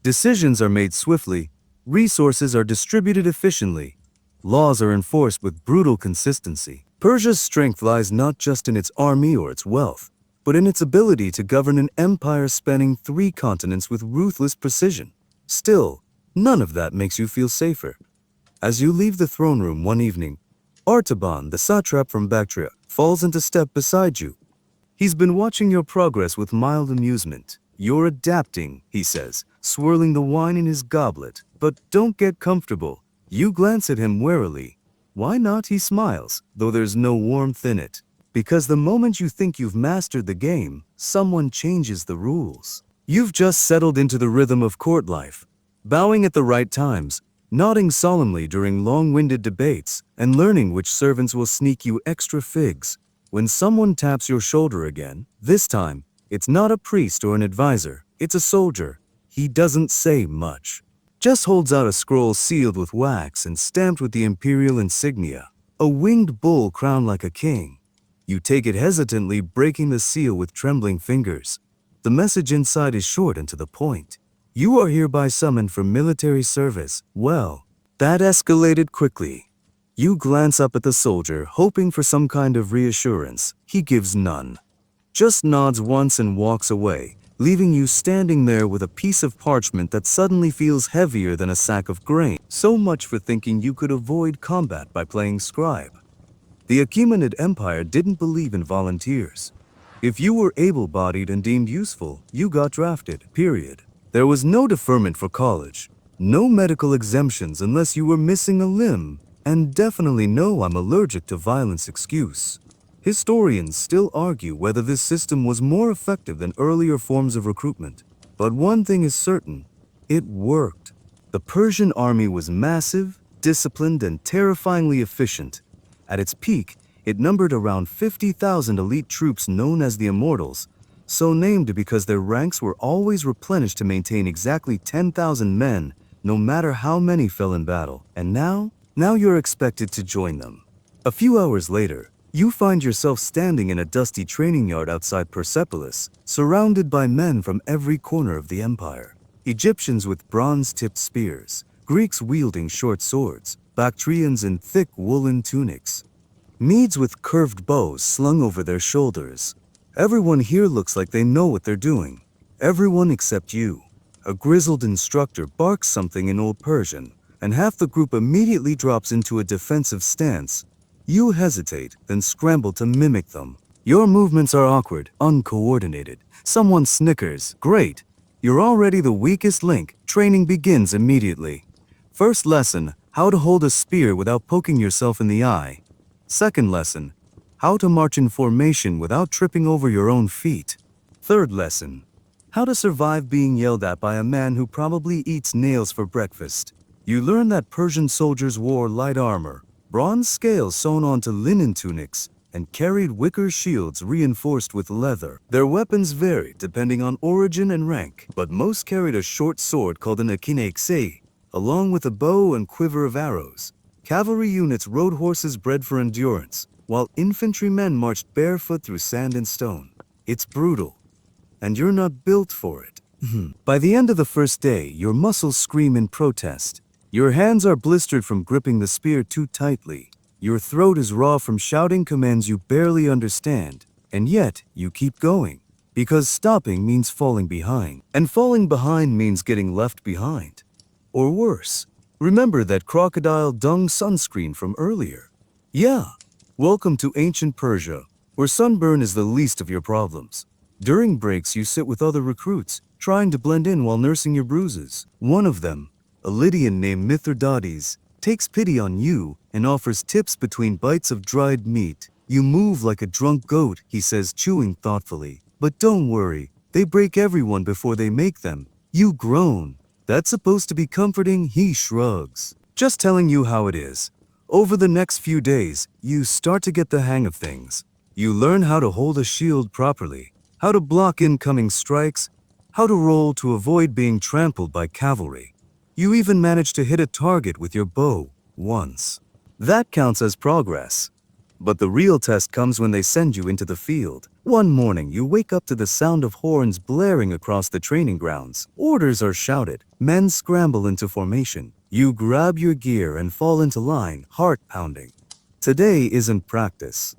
Speaker 1: Decisions are made swiftly, resources are distributed efficiently, laws are enforced with brutal consistency. Persia's strength lies not just in its army or its wealth, but in its ability to govern an empire spanning 3 continents with ruthless precision. Still, none of that makes you feel safer. As you leave the throne room one evening, Artaban, the satrap from Bactria, falls into step beside you. He's been watching your progress with mild amusement. You're adapting, he says, swirling the wine in his goblet. But don't get comfortable. You glance at him warily. Why not? He smiles, though there's no warmth in it. Because the moment you think you've mastered the game, someone changes the rules. You've just settled into the rhythm of court life, bowing at the right times, nodding solemnly during long-winded debates, and learning which servants will sneak you extra figs. When someone taps your shoulder again, this time, it's not a priest or an advisor, it's a soldier. He doesn't say much. Just holds out a scroll sealed with wax and stamped with the imperial insignia, a winged bull crowned like a king. You take it hesitantly, breaking the seal with trembling fingers. The message inside is short and to the point. You are hereby summoned for military service. Well, that escalated quickly. You glance up at the soldier, hoping for some kind of reassurance. He gives none. Just nods once and walks away, leaving you standing there with a piece of parchment that suddenly feels heavier than a sack of grain. So much for thinking you could avoid combat by playing scribe. The Achaemenid Empire didn't believe in volunteers. If you were able-bodied and deemed useful, you got drafted, period. There was no deferment for college, no medical exemptions unless you were missing a limb, and definitely no "I'm allergic to violence" excuse. Historians still argue whether this system was more effective than earlier forms of recruitment. But one thing is certain, it worked. The Persian army was massive, disciplined, and terrifyingly efficient. At its peak, it numbered around 50,000 elite troops known as the Immortals, so named because their ranks were always replenished to maintain exactly 10,000 men, no matter how many fell in battle. And now you're expected to join them. A few hours later, you find yourself standing in a dusty training yard outside Persepolis, surrounded by men from every corner of the empire. Egyptians with bronze-tipped spears, Greeks wielding short swords, Bactrians in thick woolen tunics, Medes with curved bows slung over their shoulders. Everyone here looks like they know what they're doing. Everyone except you. A grizzled instructor barks something in Old Persian, and half the group immediately drops into a defensive stance. You hesitate, then scramble to mimic them. Your movements are awkward, uncoordinated. Someone snickers. Great! You're already the weakest link. Training begins immediately. First lesson, how to hold a spear without poking yourself in the eye. Second lesson, how to march in formation without tripping over your own feet. Third lesson, how to survive being yelled at by a man who probably eats nails for breakfast. You learn that Persian soldiers wore light armor, bronze scales sewn onto linen tunics, and carried wicker shields reinforced with leather. Their weapons varied depending on origin and rank, but most carried a short sword called an akine, along with a bow and quiver of arrows. Cavalry units rode horses bred for endurance, while infantrymen marched barefoot through sand and stone. It's brutal, and you're not built for it. By the end of the first day, your muscles scream in protest. Your hands are blistered from gripping the spear too tightly. Your throat is raw from shouting commands you barely understand. And yet, you keep going. Because stopping means falling behind. And falling behind means getting left behind. Or worse. Remember that crocodile dung sunscreen from earlier? Yeah. Welcome to Ancient Persia, where sunburn is the least of your problems. During breaks, you sit with other recruits, trying to blend in while nursing your bruises. One of them, a Lydian named Mithridates, takes pity on you and offers tips between bites of dried meat. You move like a drunk goat, he says, chewing thoughtfully. But don't worry, they break everyone before they make them. You groan. That's supposed to be comforting, he shrugs. Just telling you how it is. Over the next few days, you start to get the hang of things. You learn how to hold a shield properly, how to block incoming strikes, how to roll to avoid being trampled by cavalry. You even manage to hit a target with your bow once. That counts as progress. But the real test comes when they send you into the field. One morning, you wake up to the sound of horns blaring across the training grounds. Orders are shouted. Men scramble into formation. You grab your gear and fall into line, heart pounding. Today isn't practice.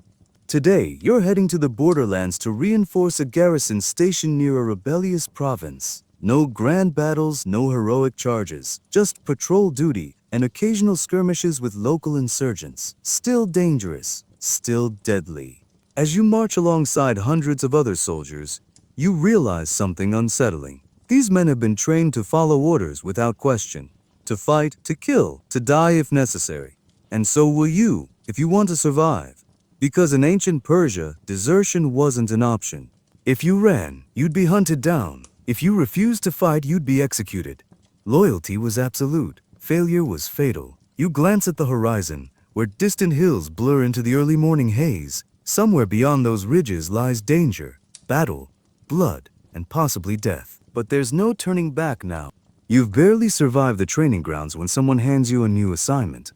Speaker 1: Today, you're heading to the borderlands to reinforce a garrison stationed near a rebellious province. No grand battles, no heroic charges, just patrol duty and occasional skirmishes with local insurgents. Still dangerous, still deadly. As you march alongside hundreds of other soldiers, you realize something unsettling. These men have been trained to follow orders without question, to fight, to kill, to die if necessary. And so will you, if you want to survive. Because in ancient Persia, desertion wasn't an option. If you ran, you'd be hunted down. If you refused to fight, you'd be executed. Loyalty was absolute. Failure was fatal. You glance at the horizon, where distant hills blur into the early morning haze. Somewhere beyond those ridges lies danger, battle, blood, and possibly death. But there's no turning back now. You've barely survived the training grounds when someone hands you a new assignment.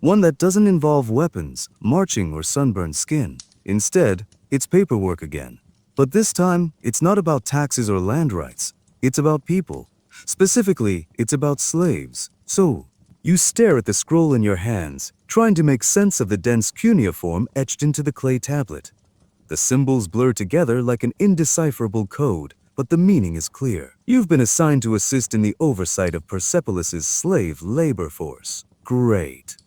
Speaker 1: One that doesn't involve weapons, marching, or sunburned skin. Instead, it's paperwork again. But this time, it's not about taxes or land rights. It's about people. Specifically, it's about slaves. So, you stare at the scroll in your hands, trying to make sense of the dense cuneiform etched into the clay tablet. The symbols blur together like an indecipherable code, but the meaning is clear. You've been assigned to assist in the oversight of Persepolis' slave labor force. Great.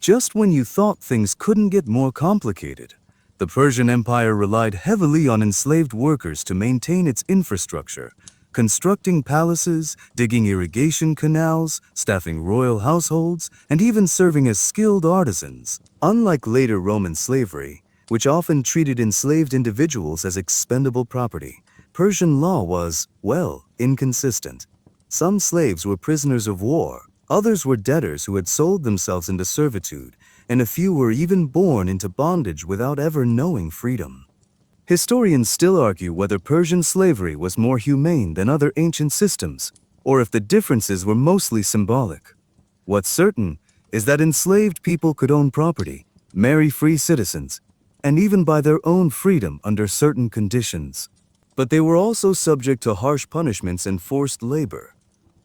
Speaker 1: Just when you thought things couldn't get more complicated, the Persian Empire relied heavily on enslaved workers to maintain its infrastructure, constructing palaces, digging irrigation canals, staffing royal households, and even serving as skilled artisans. Unlike later Roman slavery, which often treated enslaved individuals as expendable property, Persian law was, well, inconsistent. Some slaves were prisoners of war. Others were debtors who had sold themselves into servitude, and a few were even born into bondage without ever knowing freedom. Historians still argue whether Persian slavery was more humane than other ancient systems, or if the differences were mostly symbolic. What's certain is that enslaved people could own property, marry free citizens, and even buy their own freedom under certain conditions. But they were also subject to harsh punishments and forced labor,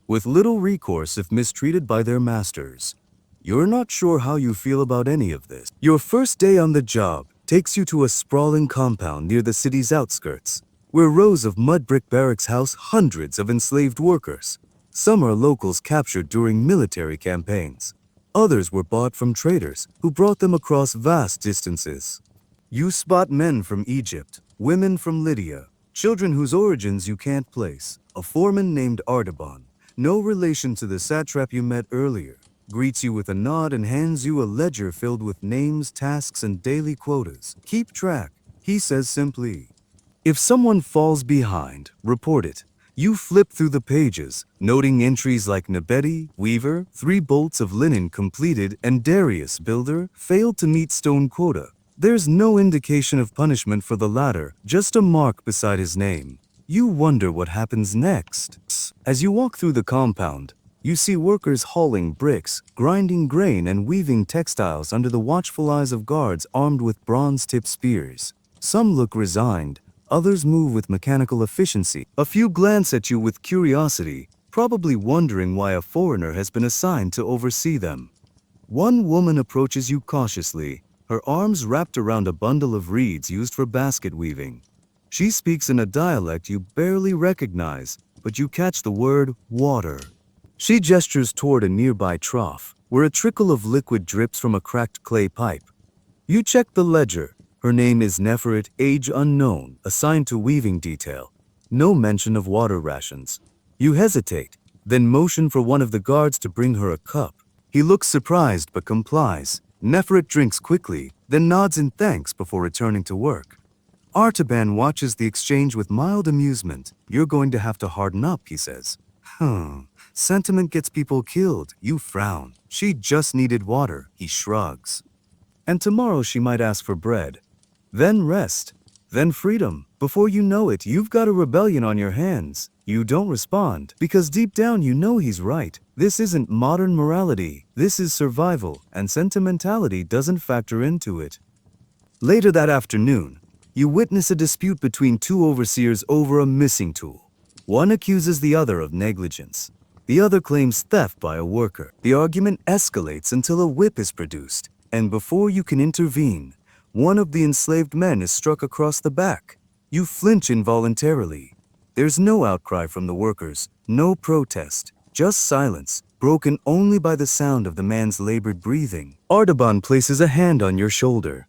Speaker 1: with little recourse if mistreated by their masters. You're not sure how you feel about any of this. Your first day on the job takes you to a sprawling compound near the city's outskirts, where rows of mud brick barracks house hundreds of enslaved workers. Some are locals captured during military campaigns. Others were bought from traders who brought them across vast distances. You spot men from Egypt, women from Lydia, children whose origins you can't place. A foreman named Artaban, no relation to the satrap you met earlier, greets you with a nod and hands you a ledger filled with names, tasks, and daily quotas. Keep track, he says simply. If someone falls behind, report it. You flip through the pages, noting entries like Nabeti, Weaver, 3 bolts of linen completed, and Darius, builder, failed to meet stone quota. There's no indication of punishment for the latter, just a mark beside his name. You wonder what happens next. As you walk through the compound, you see workers hauling bricks, grinding grain, and weaving textiles under the watchful eyes of guards armed with bronze-tipped spears. Some look resigned, others move with mechanical efficiency. A few glance at you with curiosity, probably wondering why a foreigner has been assigned to oversee them. One woman approaches you cautiously, her arms wrapped around a bundle of reeds used for basket weaving. She speaks in a dialect you barely recognize, but you catch the word water. She gestures toward a nearby trough, where a trickle of liquid drips from a cracked clay pipe. You check the ledger. Her name is Neferet, age unknown, assigned to weaving detail. No mention of water rations. You hesitate, then motion for one of the guards to bring her a cup. He looks surprised but complies. Neferet drinks quickly, then nods in thanks before returning to work. Artaban watches the exchange with mild amusement. You're going to have to harden up, he says. Sentiment gets people killed. You frown. She just needed water, he shrugs. And tomorrow she might ask for bread. Then rest. Then freedom. Before you know it, you've got a rebellion on your hands. You don't respond, because deep down you know he's right. This isn't modern morality. This is survival, and sentimentality doesn't factor into it. Later that afternoon, you witness a dispute between 2 overseers over a missing tool. One accuses the other of negligence. The other claims theft by a worker. The argument escalates until a whip is produced, and before you can intervene, one of the enslaved men is struck across the back. You flinch involuntarily. There's no outcry from the workers, no protest, just silence, broken only by the sound of the man's labored breathing. Artaban places a hand on your shoulder.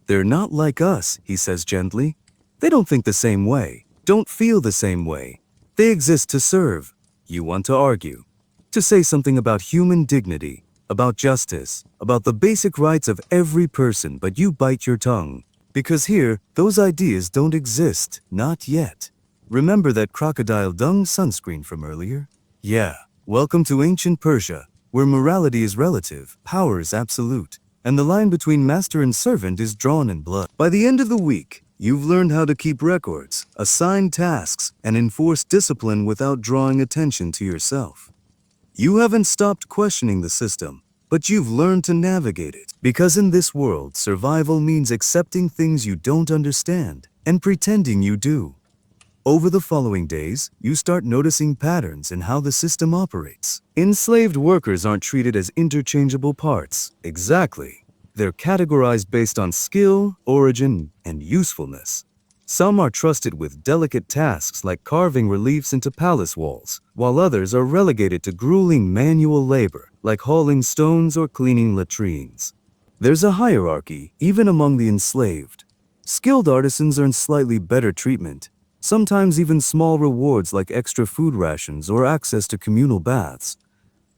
Speaker 1: They're not like us, he says gently. They don't think the same way, don't feel the same way. They exist to serve. You want to argue, to say something about human dignity, about justice, about the basic rights of every person, but you bite your tongue. Because here, those ideas don't exist, not yet. Remember that crocodile dung sunscreen from earlier? Yeah, welcome to ancient Persia, where morality is relative, power is absolute, and the line between master and servant is drawn in blood. By the end of the week, you've learned how to keep records, assign tasks, and enforce discipline without drawing attention to yourself. You haven't stopped questioning the system, but you've learned to navigate it. Because in this world, survival means accepting things you don't understand and pretending you do. Over the following days, you start noticing patterns in how the system operates. Enslaved workers aren't treated as interchangeable parts. Exactly. They're categorized based on skill, origin, and usefulness. Some are trusted with delicate tasks like carving reliefs into palace walls, while others are relegated to grueling manual labor like hauling stones or cleaning latrines. There's a hierarchy even among the enslaved. Skilled artisans earn slightly better treatment, sometimes even small rewards like extra food rations or access to communal baths.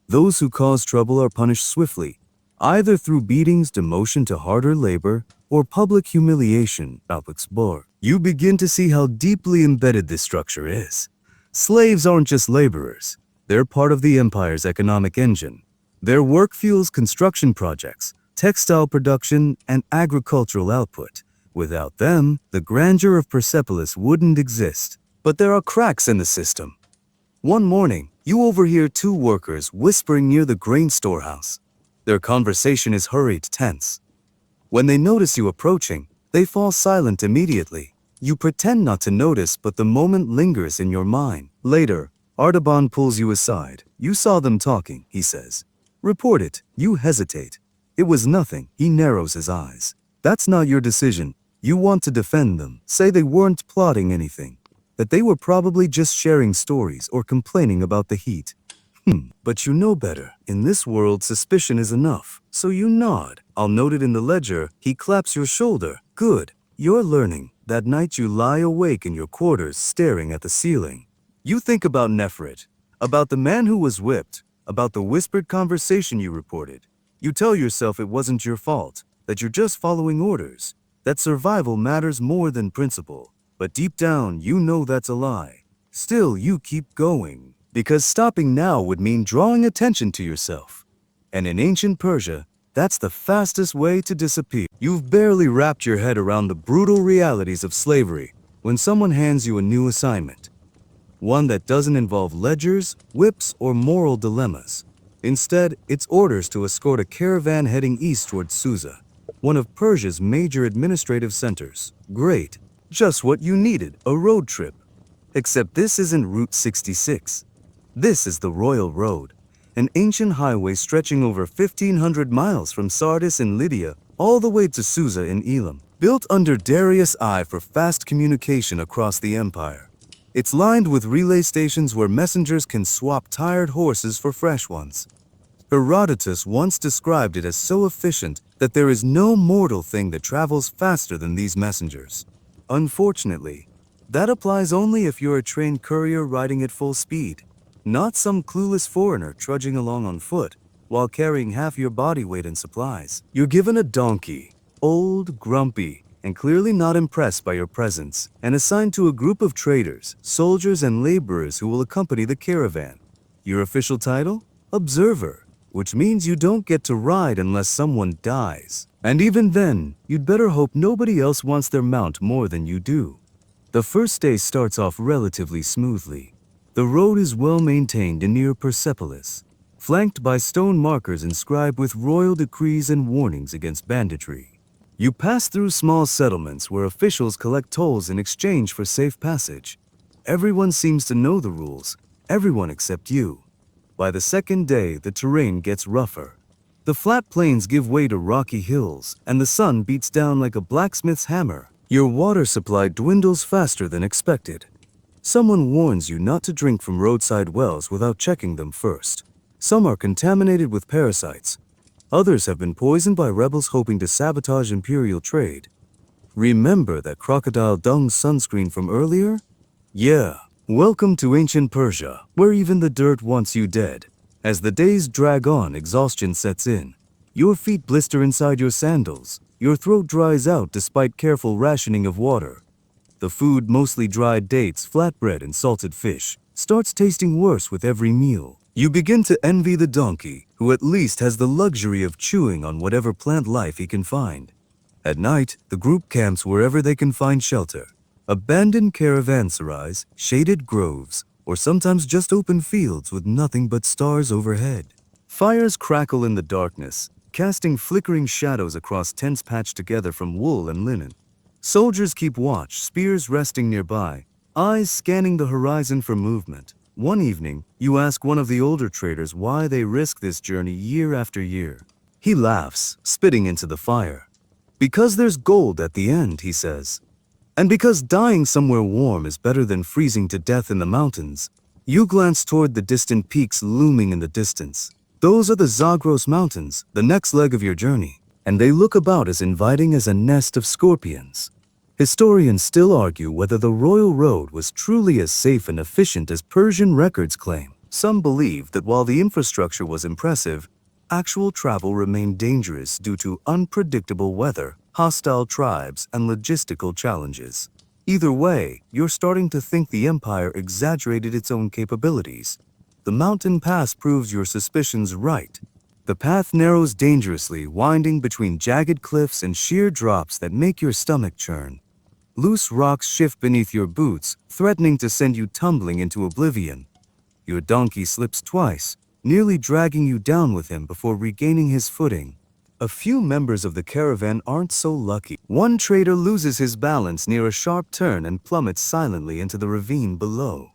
Speaker 1: Those who cause trouble are punished swiftly, either through beatings, demotion to harder labor, or public humiliation. I'll explore. You begin to see how deeply embedded this structure is. Slaves aren't just laborers. They're part of the empire's economic engine. Their work fuels construction projects, textile production, and agricultural output. Without them, the grandeur of Persepolis wouldn't exist. But there are cracks in the system. One morning, you overhear two workers whispering near the grain storehouse. Their conversation is hurried, tense. When they notice you approaching, they fall silent immediately. You pretend not to notice, but the moment lingers in your mind. Later, Artaban pulls you aside. You saw them talking, he says. Report it. You hesitate. It was nothing. He narrows his eyes. That's not your decision. You want to defend them, say they weren't plotting anything, that they were probably just sharing stories or complaining about the heat. But you know better. In this world, suspicion is enough. So you nod. I'll note it in the ledger. He claps your shoulder. Good. You're learning. That night you lie awake in your quarters staring at the ceiling. You think about Nefrit, about the man who was whipped, about the whispered conversation you reported. You tell yourself it wasn't your fault, that you're just following orders, that survival matters more than principle. But deep down, you know that's a lie. Still, you keep going. Because stopping now would mean drawing attention to yourself. And in ancient Persia, that's the fastest way to disappear. You've barely wrapped your head around the brutal realities of slavery when someone hands you a new assignment. One that doesn't involve ledgers, whips, or moral dilemmas. Instead, it's orders to escort a caravan heading east towards Susa, one of Persia's major administrative centers. Great. Just what you needed, a road trip. Except this isn't Route 66. This is the Royal Road, an ancient highway stretching over 1,500 miles from Sardis in Lydia all the way to Susa in Elam, built under Darius I for fast communication across the empire. It's lined with relay stations where messengers can swap tired horses for fresh ones. Herodotus once described it as so efficient that there is no mortal thing that travels faster than these messengers. Unfortunately, that applies only if you're a trained courier riding at full speed. Not some clueless foreigner trudging along on foot while carrying half your body weight in supplies. You're given a donkey, old, grumpy, and clearly not impressed by your presence, and assigned to a group of traders, soldiers, and laborers who will accompany the caravan. Your official title? Observer, which means you don't get to ride unless someone dies. And even then, you'd better hope nobody else wants their mount more than you do. The first day starts off relatively smoothly. The road is well maintained and near Persepolis, flanked by stone markers inscribed with royal decrees and warnings against banditry. You pass through small settlements where officials collect tolls in exchange for safe passage. Everyone seems to know the rules, everyone except you. By the second day, the terrain gets rougher. The flat plains give way to rocky hills, and the sun beats down like a blacksmith's hammer. Your water supply dwindles faster than expected. Someone warns you not to drink from roadside wells without checking them first. Some are contaminated with parasites. Others have been poisoned by rebels hoping to sabotage imperial trade. Remember that crocodile dung sunscreen from earlier? Yeah. Welcome to ancient Persia, where even the dirt wants you dead. As the days drag on, exhaustion sets in. Your feet blister inside your sandals. Your throat dries out despite careful rationing of water. The food, mostly dried dates, flatbread, and salted fish, starts tasting worse with every meal. You begin to envy the donkey, who at least has the luxury of chewing on whatever plant life he can find. At night, the group camps wherever they can find shelter. Abandoned caravanserais, shaded groves, or sometimes just open fields with nothing but stars overhead. Fires crackle in the darkness, casting flickering shadows across tents patched together from wool and linen. Soldiers keep watch, spears resting nearby, eyes scanning the horizon for movement. One evening, you ask one of the older traders why they risk this journey year after year. He laughs, spitting into the fire. Because there's gold at the end, he says. And because dying somewhere warm is better than freezing to death in the mountains. You glance toward the distant peaks looming in the distance. Those are the Zagros Mountains, the next leg of your journey, and they look about as inviting as a nest of scorpions. Historians still argue whether the Royal Road was truly as safe and efficient as Persian records claim. Some believe that while the infrastructure was impressive, actual travel remained dangerous due to unpredictable weather, hostile tribes, and logistical challenges. Either way, you're starting to think the empire exaggerated its own capabilities. The mountain pass proves your suspicions right. The path narrows dangerously, winding between jagged cliffs and sheer drops that make your stomach churn. Loose rocks shift beneath your boots, threatening to send you tumbling into oblivion. Your donkey slips twice, nearly dragging you down with him before regaining his footing. A few members of the caravan aren't so lucky. One trader loses his balance near a sharp turn and plummets silently into the ravine below.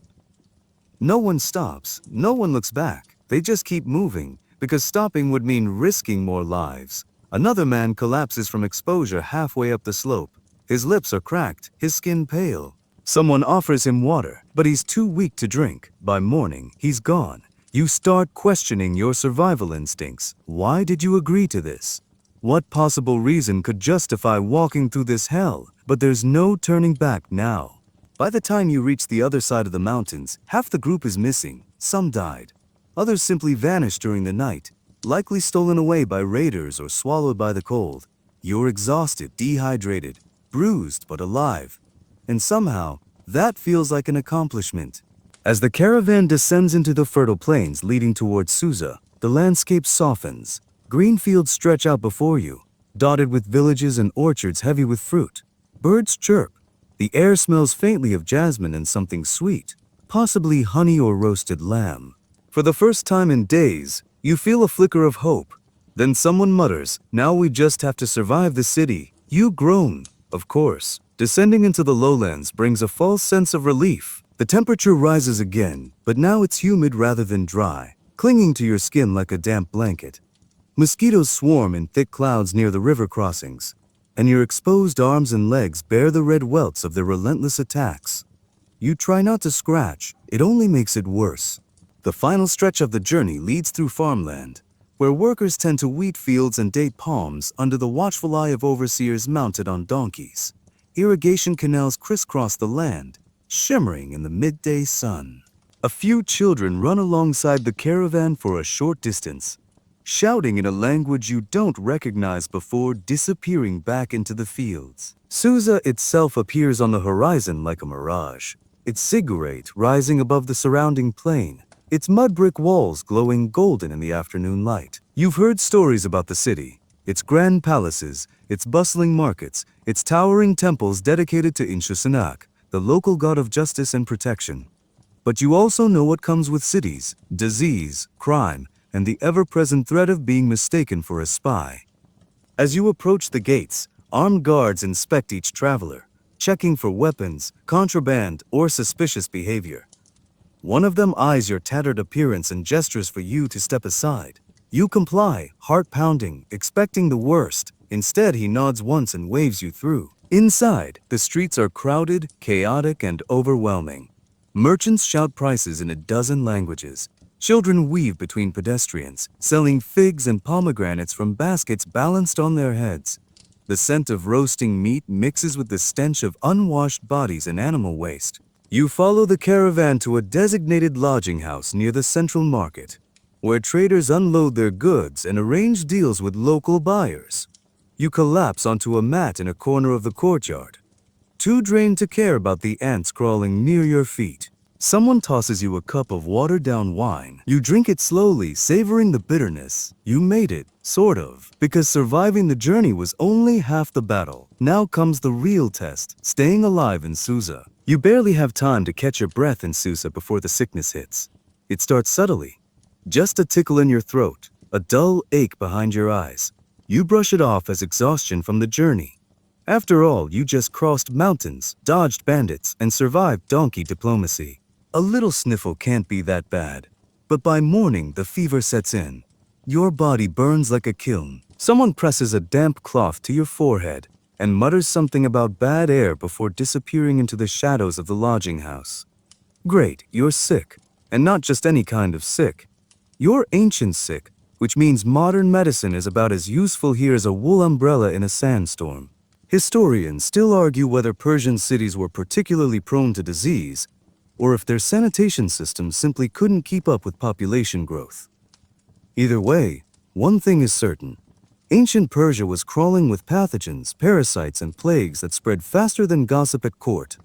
Speaker 1: No one stops, no one looks back. They just keep moving, because stopping would mean risking more lives. Another man collapses from exposure halfway up the slope. His lips are cracked, his skin pale. Someone offers him water, but he's too weak to drink. By morning, he's gone. You start questioning your survival instincts. Why did you agree to this? What possible reason could justify walking through this hell? But there's no turning back now. By the time you reach the other side of the mountains, half the group is missing. Some died. Others simply vanished during the night, likely stolen away by raiders or swallowed by the cold. You're exhausted, dehydrated, bruised but alive. And somehow, that feels like an accomplishment. As the caravan descends into the fertile plains leading towards Susa, the landscape softens. Green fields stretch out before you, dotted with villages and orchards heavy with fruit. Birds chirp. The air smells faintly of jasmine and something sweet, possibly honey or roasted lamb. For the first time in days, you feel a flicker of hope. Then someone mutters, "Now we just have to survive the city." You groan. Of course, descending into the lowlands brings a false sense of relief. The temperature rises again, but now it's humid rather than dry, clinging to your skin like a damp blanket. Mosquitoes swarm in thick clouds near the river crossings, and your exposed arms and legs bear the red welts of their relentless attacks. You try not to scratch, it only makes it worse. The final stretch of the journey leads through farmland, where workers tend to wheat fields and date palms under the watchful eye of overseers mounted on donkeys. Irrigation canals crisscross the land, shimmering in the midday sun. A few children run alongside the caravan for a short distance, shouting in a language you don't recognize before disappearing back into the fields. Susa itself appears on the horizon like a mirage, its ziggurat rising above the surrounding plain, its mud brick walls glowing golden in the afternoon light. You've heard stories about the city, its grand palaces, its bustling markets, its towering temples dedicated to Inshushinak, the local god of justice and protection. But you also know what comes with cities: disease, crime, and the ever-present threat of being mistaken for a spy. As you approach the gates, armed guards inspect each traveler, checking for weapons, contraband, or suspicious behavior. One of them eyes your tattered appearance and gestures for you to step aside. You comply, heart pounding, expecting the worst. Instead, he nods once and waves you through. Inside, the streets are crowded, chaotic, and overwhelming. Merchants shout prices in a dozen languages. Children weave between pedestrians, selling figs and pomegranates from baskets balanced on their heads. The scent of roasting meat mixes with the stench of unwashed bodies and animal waste. You follow the caravan to a designated lodging house near the central market, where traders unload their goods and arrange deals with local buyers. You collapse onto a mat in a corner of the courtyard, too drained to care about the ants crawling near your feet. Someone tosses you a cup of watered-down wine. You drink it slowly, savoring the bitterness. You made it, sort of, because surviving the journey was only half the battle. Now comes the real test, staying alive in Susa. You barely have time to catch your breath in Susa before the sickness hits. It starts subtly. Just a tickle in your throat, a dull ache behind your eyes. You brush it off as exhaustion from the journey. After all, you just crossed mountains, dodged bandits, and survived donkey diplomacy. A little sniffle can't be that bad. But by morning, the fever sets in. Your body burns like a kiln. Someone presses a damp cloth to your forehead and mutters something about bad air before disappearing into the shadows of the lodging house. Great, you're sick. And not just any kind of sick. You're ancient sick, which means modern medicine is about as useful here as a wool umbrella in a sandstorm. Historians still argue whether Persian cities were particularly prone to disease, or if their sanitation systems simply couldn't keep up with population growth. Either way, one thing is certain. Ancient Persia was crawling with pathogens, parasites, and plagues that spread faster than gossip at court.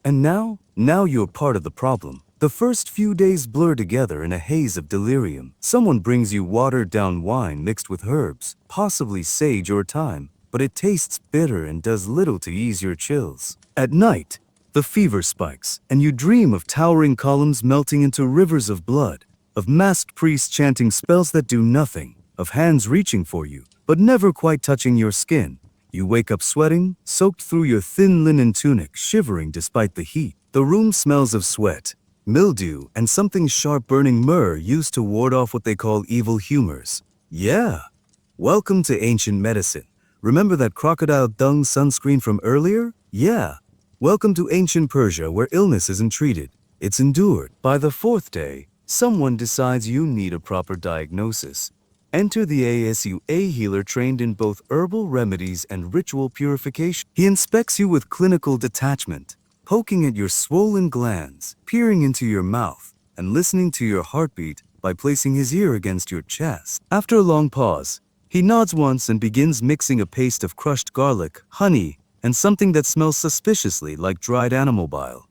Speaker 1: And now you're part of the problem. The first few days blur together in a haze of delirium. Someone brings you watered-down wine mixed with herbs, possibly sage or thyme, but it tastes bitter and does little to ease your chills. At night, the fever spikes, and you dream of towering columns melting into rivers of blood, of masked priests chanting spells that do nothing, of hands reaching for you, but never quite touching your skin. You wake up sweating, soaked through your thin linen tunic, shivering despite the heat. The room smells of sweat, mildew, and something sharp burning myrrh used to ward off what they call evil humors. Yeah. Welcome to ancient medicine. Remember that crocodile dung sunscreen from earlier? Yeah. Welcome to ancient Persia, where illness isn't treated, it's endured. By the fourth day, someone decides you need a proper diagnosis. Enter the ASUA healer trained in both herbal remedies and ritual purification. He inspects you with clinical detachment, poking at your swollen glands, peering into your mouth, and listening to your heartbeat by placing his ear against your chest. After a long pause, he nods once and begins mixing a paste of crushed garlic, honey, and something that smells suspiciously like dried animal bile.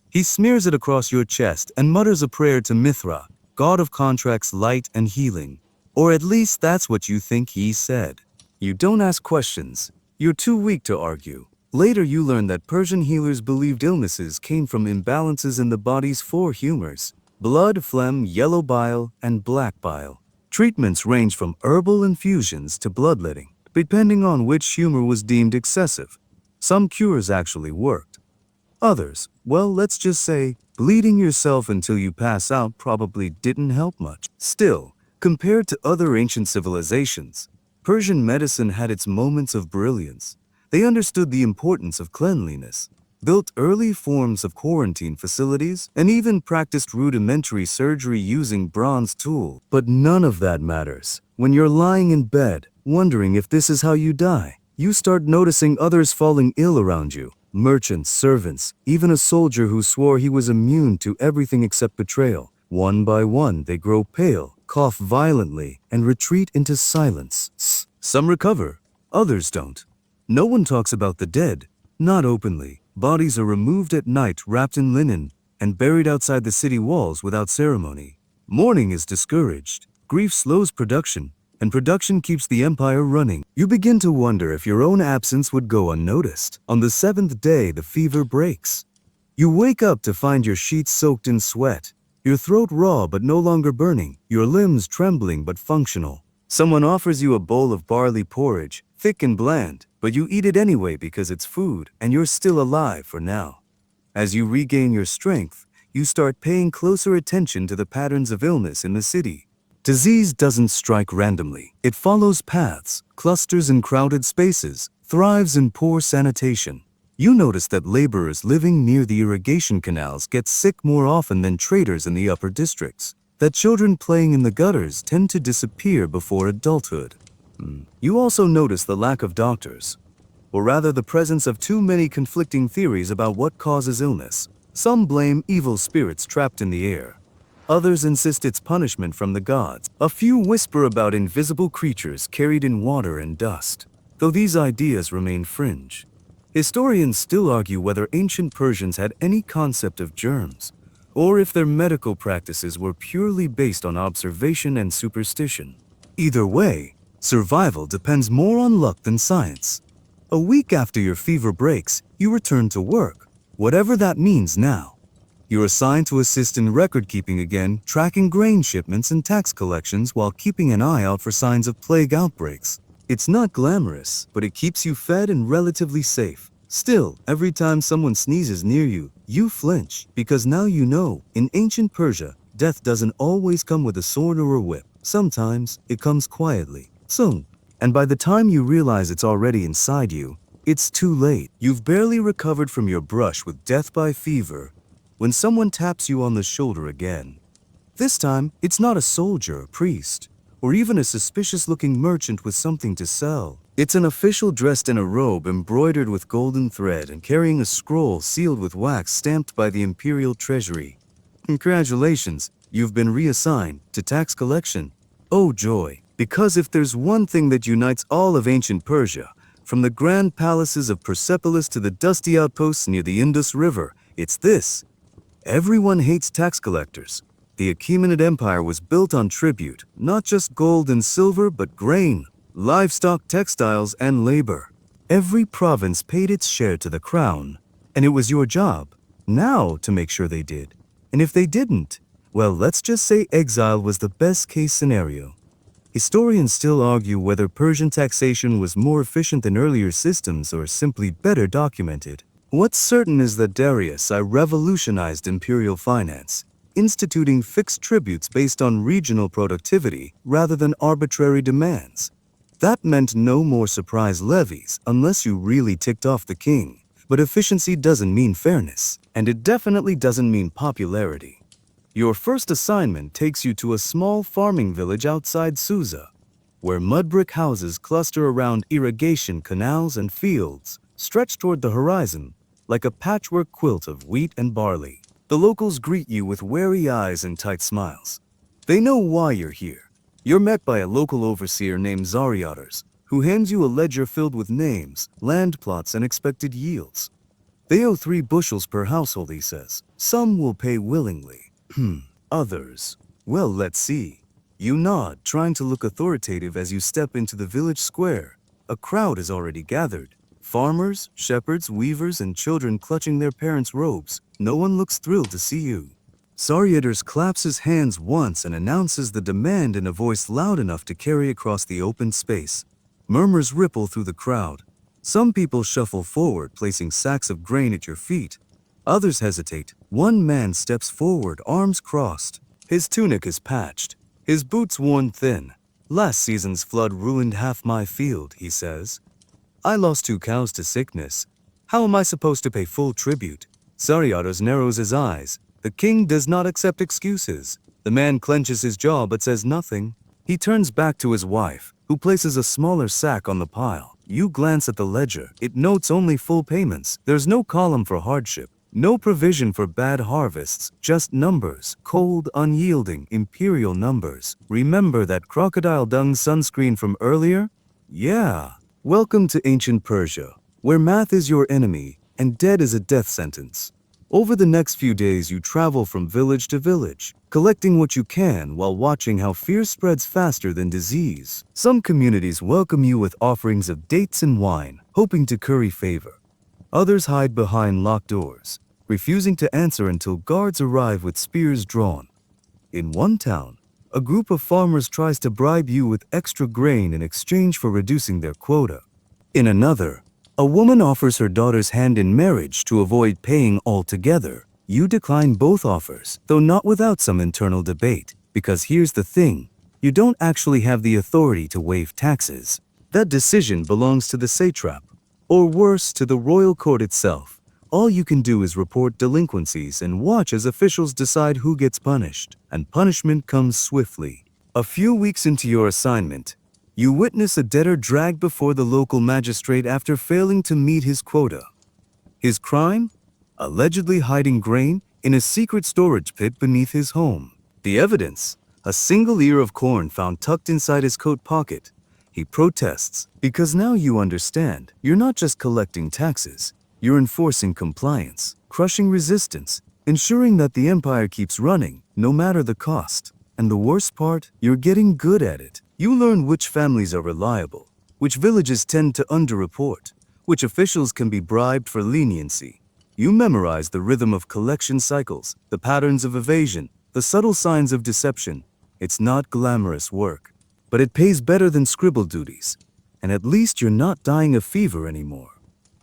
Speaker 1: He smears it across your chest and mutters a prayer to Mithra, god of contracts, light, and healing. Or at least that's what you think he said. You don't ask questions. You're too weak to argue. Later you learn that Persian healers believed illnesses came from imbalances in the body's four humors: blood, phlegm, yellow bile, and black bile. Treatments range from herbal infusions to bloodletting, depending on which humor was deemed excessive. Some cures actually worked. Others, well, let's just say, bleeding yourself until you pass out probably didn't help much. Still, compared to other ancient civilizations, Persian medicine had its moments of brilliance. They understood the importance of cleanliness, built early forms of quarantine facilities, and even practiced rudimentary surgery using bronze tools. But none of that matters. When you're lying in bed, wondering if this is how you die, you start noticing others falling ill around you. Merchants, servants, even a soldier who swore he was immune to everything except betrayal. One by one, they grow pale, cough violently, and retreat into silence. Some recover, others don't. No one talks about the dead, not openly. Bodies are removed at night wrapped in linen and buried outside the city walls without ceremony. Mourning is discouraged. Grief slows production, and production keeps the empire running. You begin to wonder if your own absence would go unnoticed. On the seventh day, the fever breaks. You wake up to find your sheets soaked in sweat, your throat raw but no longer burning, your limbs trembling but functional. Someone offers you a bowl of barley porridge, thick and bland, but you eat it anyway because it's food, and you're still alive for now. As you regain your strength, you start paying closer attention to the patterns of illness in the city. Disease doesn't strike randomly. It follows paths, clusters in crowded spaces, thrives in poor sanitation. You notice that laborers living near the irrigation canals get sick more often than traders in the upper districts. That children playing in the gutters tend to disappear before adulthood. You also notice the lack of doctors, or rather the presence of too many conflicting theories about what causes illness. Some blame evil spirits trapped in the air. Others insist it's punishment from the gods. A few whisper about invisible creatures carried in water and dust, though these ideas remain fringe. Historians still argue whether ancient Persians had any concept of germs, or if their medical practices were purely based on observation and superstition. Either way, survival depends more on luck than science. A week after your fever breaks, you return to work, whatever that means now. You're assigned to assist in record-keeping again, tracking grain shipments and tax collections while keeping an eye out for signs of plague outbreaks. It's not glamorous, but it keeps you fed and relatively safe. Still, every time someone sneezes near you, you flinch, because now you know, in ancient Persia, death doesn't always come with a sword or a whip. Sometimes, it comes quietly. Soon. And by the time you realize it's already inside you, it's too late. You've barely recovered from your brush with death by fever when someone taps you on the shoulder again. This time, it's not a soldier, a priest, or even a suspicious-looking merchant with something to sell. It's an official dressed in a robe embroidered with golden thread and carrying a scroll sealed with wax stamped by the imperial treasury. Congratulations, you've been reassigned to tax collection. Oh joy, because if there's one thing that unites all of ancient Persia, from the grand palaces of Persepolis to the dusty outposts near the Indus River, it's this. Everyone hates tax collectors. The Achaemenid Empire was built on tribute, not just gold and silver, but grain, livestock, textiles, and labor. Every province paid its share to the crown, and it was your job, now, to make sure they did. And if they didn't, well, let's just say exile was the best-case scenario. Historians still argue whether Persian taxation was more efficient than earlier systems or simply better documented. What's certain is that Darius I revolutionized imperial finance, instituting fixed tributes based on regional productivity rather than arbitrary demands. That meant no more surprise levies unless you really ticked off the king. But efficiency doesn't mean fairness, and it definitely doesn't mean popularity. Your first assignment takes you to a small farming village outside Susa, where mud brick houses cluster around irrigation canals and fields stretched toward the horizon like a patchwork quilt of wheat and barley. The locals greet you with wary eyes and tight smiles. They know why you're here. You're met by a local overseer named Zariadas, who hands you a ledger filled with names, land plots, and expected yields. They owe 3 bushels per household, he says. Some will pay willingly. Others, well, let's see. You nod, trying to look authoritative as you step into the village square. A crowd has already gathered. Farmers, shepherds, weavers, and children clutching their parents' robes. No one looks thrilled to see you. Zariadas claps his hands once and announces the demand in a voice loud enough to carry across the open space. Murmurs ripple through the crowd. Some people shuffle forward, placing sacks of grain at your feet. Others hesitate. One man steps forward, arms crossed. His tunic is patched, his boots worn thin. Last season's flood ruined half my field, he says. I lost 2 cows to sickness. How am I supposed to pay full tribute? Zariadas narrows his eyes. The king does not accept excuses. The man clenches his jaw but says nothing. He turns back to his wife, who places a smaller sack on the pile. You glance at the ledger. It notes only full payments. There's no column for hardship, no provision for bad harvests, just numbers, cold, unyielding, imperial numbers. Remember that crocodile dung sunscreen from earlier? Yeah. Welcome to ancient Persia, where math is your enemy and debt is a death sentence. Over the next few days, you travel from village to village, collecting what you can while watching how fear spreads faster than disease. Some communities welcome you with offerings of dates and wine, hoping to curry favor. Others hide behind locked doors, refusing to answer until guards arrive with spears drawn. In one town, a group of farmers tries to bribe you with extra grain in exchange for reducing their quota. In another, a woman offers her daughter's hand in marriage to avoid paying altogether. You decline both offers, though not without some internal debate, because here's the thing, you don't actually have the authority to waive taxes. That decision belongs to the satrap, or worse, to the royal court itself. All you can do is report delinquencies and watch as officials decide who gets punished, and punishment comes swiftly. A few weeks into your assignment, you witness a debtor dragged before the local magistrate after failing to meet his quota. His crime? Allegedly hiding grain in a secret storage pit beneath his home. The evidence? A single ear of corn found tucked inside his coat pocket. He protests because now you understand. You're not just collecting taxes. You're enforcing compliance, crushing resistance, ensuring that the empire keeps running, no matter the cost. And the worst part, you're getting good at it. You learn which families are reliable, which villages tend to underreport, which officials can be bribed for leniency. You memorize the rhythm of collection cycles, the patterns of evasion, the subtle signs of deception. It's not glamorous work, but it pays better than scribble duties. And at least you're not dying of fever anymore.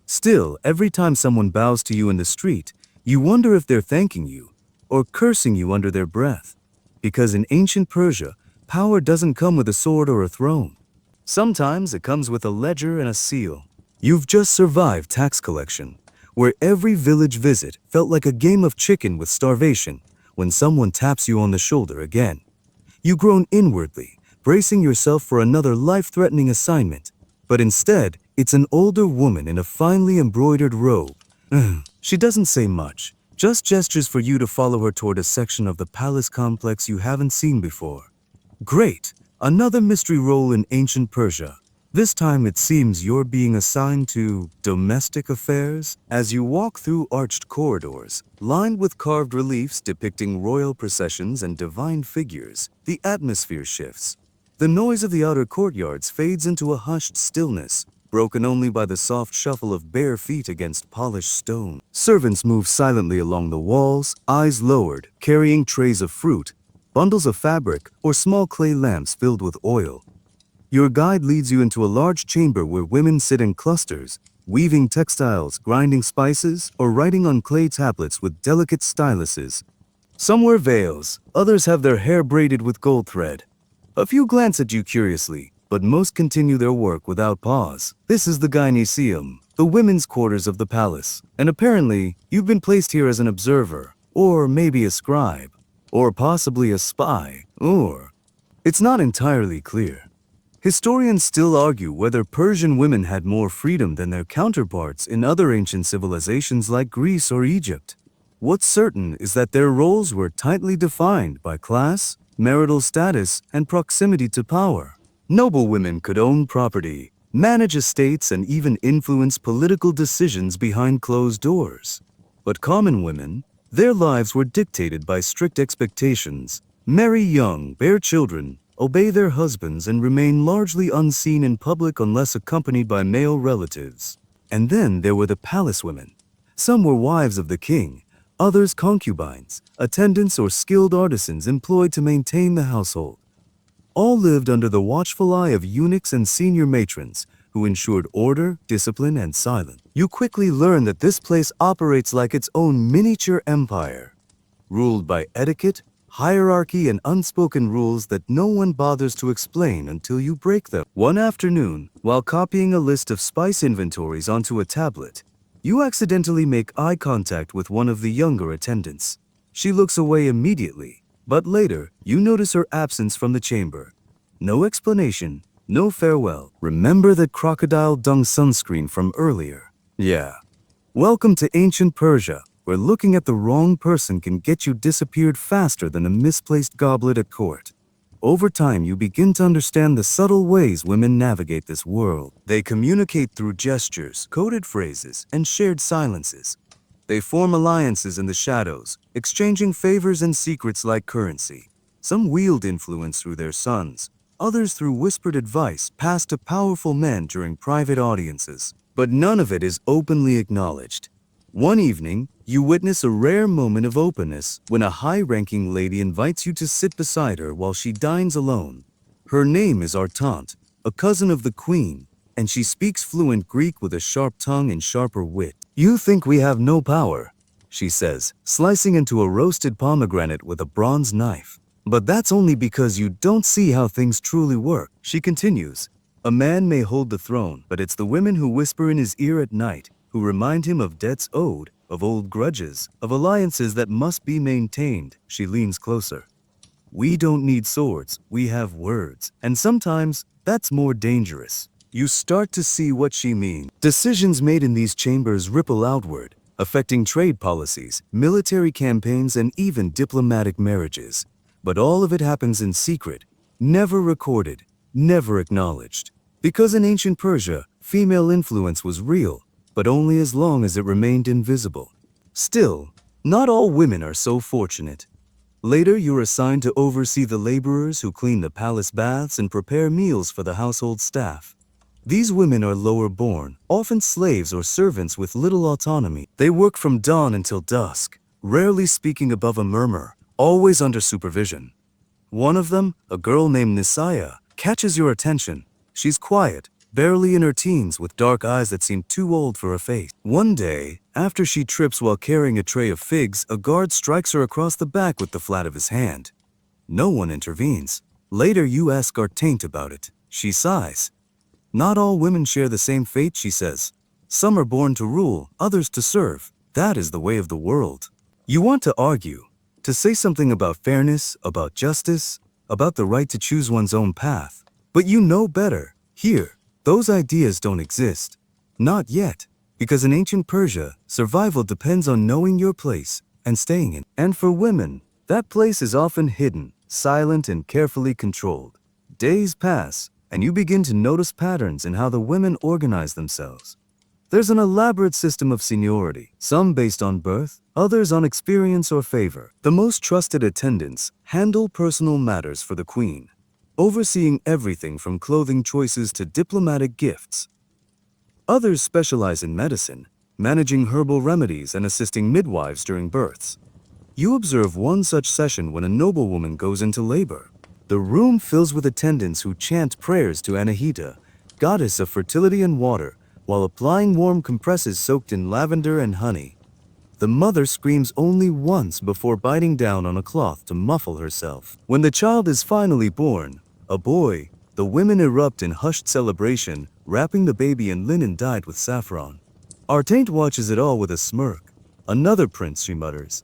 Speaker 1: Still, every time someone bows to you in the street, you wonder if they're thanking you or cursing you under their breath. Because in ancient Persia, power doesn't come with a sword or a throne. Sometimes it comes with a ledger and a seal. You've just survived tax collection, where every village visit felt like a game of chicken with starvation when someone taps you on the shoulder again. You groan inwardly, bracing yourself for another life-threatening assignment. But instead, it's an older woman in a finely embroidered robe. She doesn't say much, just gestures for you to follow her toward a section of the palace complex you haven't seen before. Great! Another mystery role in ancient Persia. This time it seems you're being assigned to domestic affairs. As you walk through arched corridors, lined with carved reliefs depicting royal processions and divine figures, the atmosphere shifts. The noise of the outer courtyards fades into a hushed stillness, broken only by the soft shuffle of bare feet against polished stone. Servants move silently along the walls, eyes lowered, carrying trays of fruit, bundles of fabric, or small clay lamps filled with oil. Your guide leads you into a large chamber where women sit in clusters, weaving textiles, grinding spices, or writing on clay tablets with delicate styluses. Some wear veils, others have their hair braided with gold thread. A few glance at you curiously, but most continue their work without pause. This is the Gynaeceum, the women's quarters of the palace, and apparently you've been placed here as an observer, or maybe a scribe, or possibly a spy, or... It's not entirely clear. Historians still argue whether Persian women had more freedom than their counterparts in other ancient civilizations like Greece or Egypt. What's certain is that their roles were tightly defined by class, marital status, and proximity to power. Noble women could own property, manage estates, and even influence political decisions behind closed doors. But common women, their lives were dictated by strict expectations. Marry young, bear children, obey their husbands, and remain largely unseen in public unless accompanied by male relatives. And then there were the palace women. Some were wives of the king, others concubines, attendants, or skilled artisans employed to maintain the household. All lived under the watchful eye of eunuchs and senior matrons who ensured order, discipline, and silence. You quickly learn that this place operates like its own miniature empire, ruled by etiquette, hierarchy, and unspoken rules that no one bothers to explain until you break them. One afternoon, while copying a list of spice inventories onto a tablet, you accidentally make eye contact with one of the younger attendants. She looks away immediately, but later, you notice her absence from the chamber. No explanation, no farewell. Remember that crocodile dung sunscreen from earlier? Yeah. Welcome to ancient Persia, where looking at the wrong person can get you disappeared faster than a misplaced goblet at court. Over time, you begin to understand the subtle ways women navigate this world. They communicate through gestures, coded phrases, and shared silences. They form alliances in the shadows, exchanging favors and secrets like currency. Some wield influence through their sons, others through whispered advice passed to powerful men during private audiences. But none of it is openly acknowledged. One evening, you witness a rare moment of openness when a high-ranking lady invites you to sit beside her while she dines alone. Her name is Artant, a cousin of the queen, and she speaks fluent Greek with a sharp tongue and sharper wit. "You think we have no power," she says, slicing into a roasted pomegranate with a bronze knife. "But that's only because you don't see how things truly work." She continues, "A man may hold the throne, but it's the women who whisper in his ear at night, who remind him of debts owed, of old grudges, of alliances that must be maintained." She leans closer. "We don't need swords, we have words. And sometimes, that's more dangerous." You start to see what she means. Decisions made in these chambers ripple outward, affecting trade policies, military campaigns, and even diplomatic marriages. But all of it happens in secret, never recorded, never acknowledged. Because in ancient Persia, female influence was real, but only as long as it remained invisible. Still, not all women are so fortunate. Later, you're assigned to oversee the laborers who clean the palace baths and prepare meals for the household staff. These women are lower born, often slaves or servants with little autonomy. They work from dawn until dusk, rarely speaking above a murmur, always under supervision. One of them, a girl named Nisaya, catches your attention. She's quiet, barely in her teens, with dark eyes that seem too old for her face. One day, after she trips while carrying a tray of figs, a guard strikes her across the back with the flat of his hand. No one intervenes. Later, you ask Artaint about it. She sighs. Not all women share the same fate, she says. Some are born to rule, others to serve. That is the way of the world. You want to argue, to say something about fairness, about justice, about the right to choose one's own path. But you know better. Here, those ideas don't exist. Not yet, because in ancient Persia, survival depends on knowing your place and staying in. And for women, that place is often hidden, silent and carefully controlled. Days pass, and you begin to notice patterns in how the women organize themselves. There's an elaborate system of seniority, some based on birth, others on experience or favor. The most trusted attendants handle personal matters for the queen, overseeing everything from clothing choices to diplomatic gifts. Others specialize in medicine, managing herbal remedies and assisting midwives during births. You observe one such session when a noblewoman goes into labor. The room fills with attendants who chant prayers to Anahita, goddess of fertility and water, while applying warm compresses soaked in lavender and honey. The mother screams only once before biting down on a cloth to muffle herself. When the child is finally born, a boy, the women erupt in hushed celebration, wrapping the baby in linen dyed with saffron. Artaint watches it all with a smirk. Another prince, she mutters.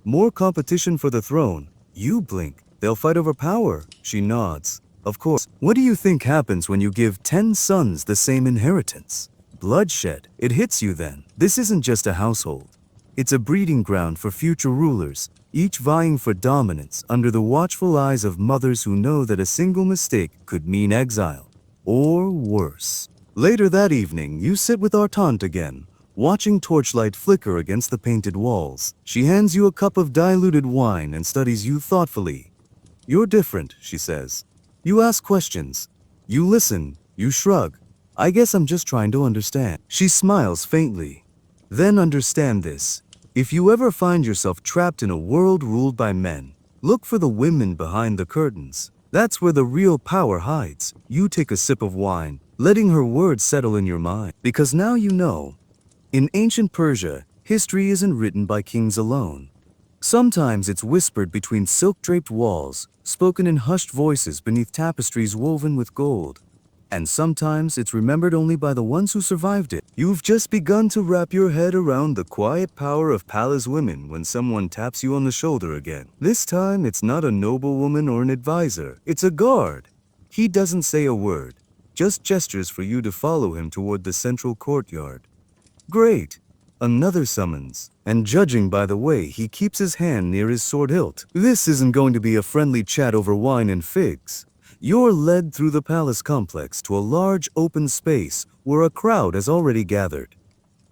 Speaker 1: More competition for the throne. You blink. They'll fight over power. She nods. Of course. What do you think happens when you give 10 sons the same inheritance? Bloodshed. It hits you then. This isn't just a household. It's a breeding ground for future rulers, each vying for dominance under the watchful eyes of mothers who know that a single mistake could mean exile, or worse. Later that evening, you sit with Artaint again, watching torchlight flicker against the painted walls. She hands you a cup of diluted wine and studies you thoughtfully. You're different, she says. You ask questions. You listen. You shrug. I guess I'm just trying to understand. She smiles faintly. Then understand this. If you ever find yourself trapped in a world ruled by men, look for the women behind the curtains. That's where the real power hides. You take a sip of wine, letting her words settle in your mind. Because now you know. In ancient Persia, history isn't written by kings alone. Sometimes it's whispered between silk-draped walls, spoken in hushed voices beneath tapestries woven with gold. And sometimes it's remembered only by the ones who survived it. You've just begun to wrap your head around the quiet power of palace women when someone taps you on the shoulder again. This time, it's not a noblewoman or an advisor. It's a guard. He doesn't say a word, just gestures for you to follow him toward the central courtyard. Great. Another summons. And judging by the way he keeps his hand near his sword hilt, this isn't going to be a friendly chat over wine and figs. You're led through the palace complex to a large open space where a crowd has already gathered.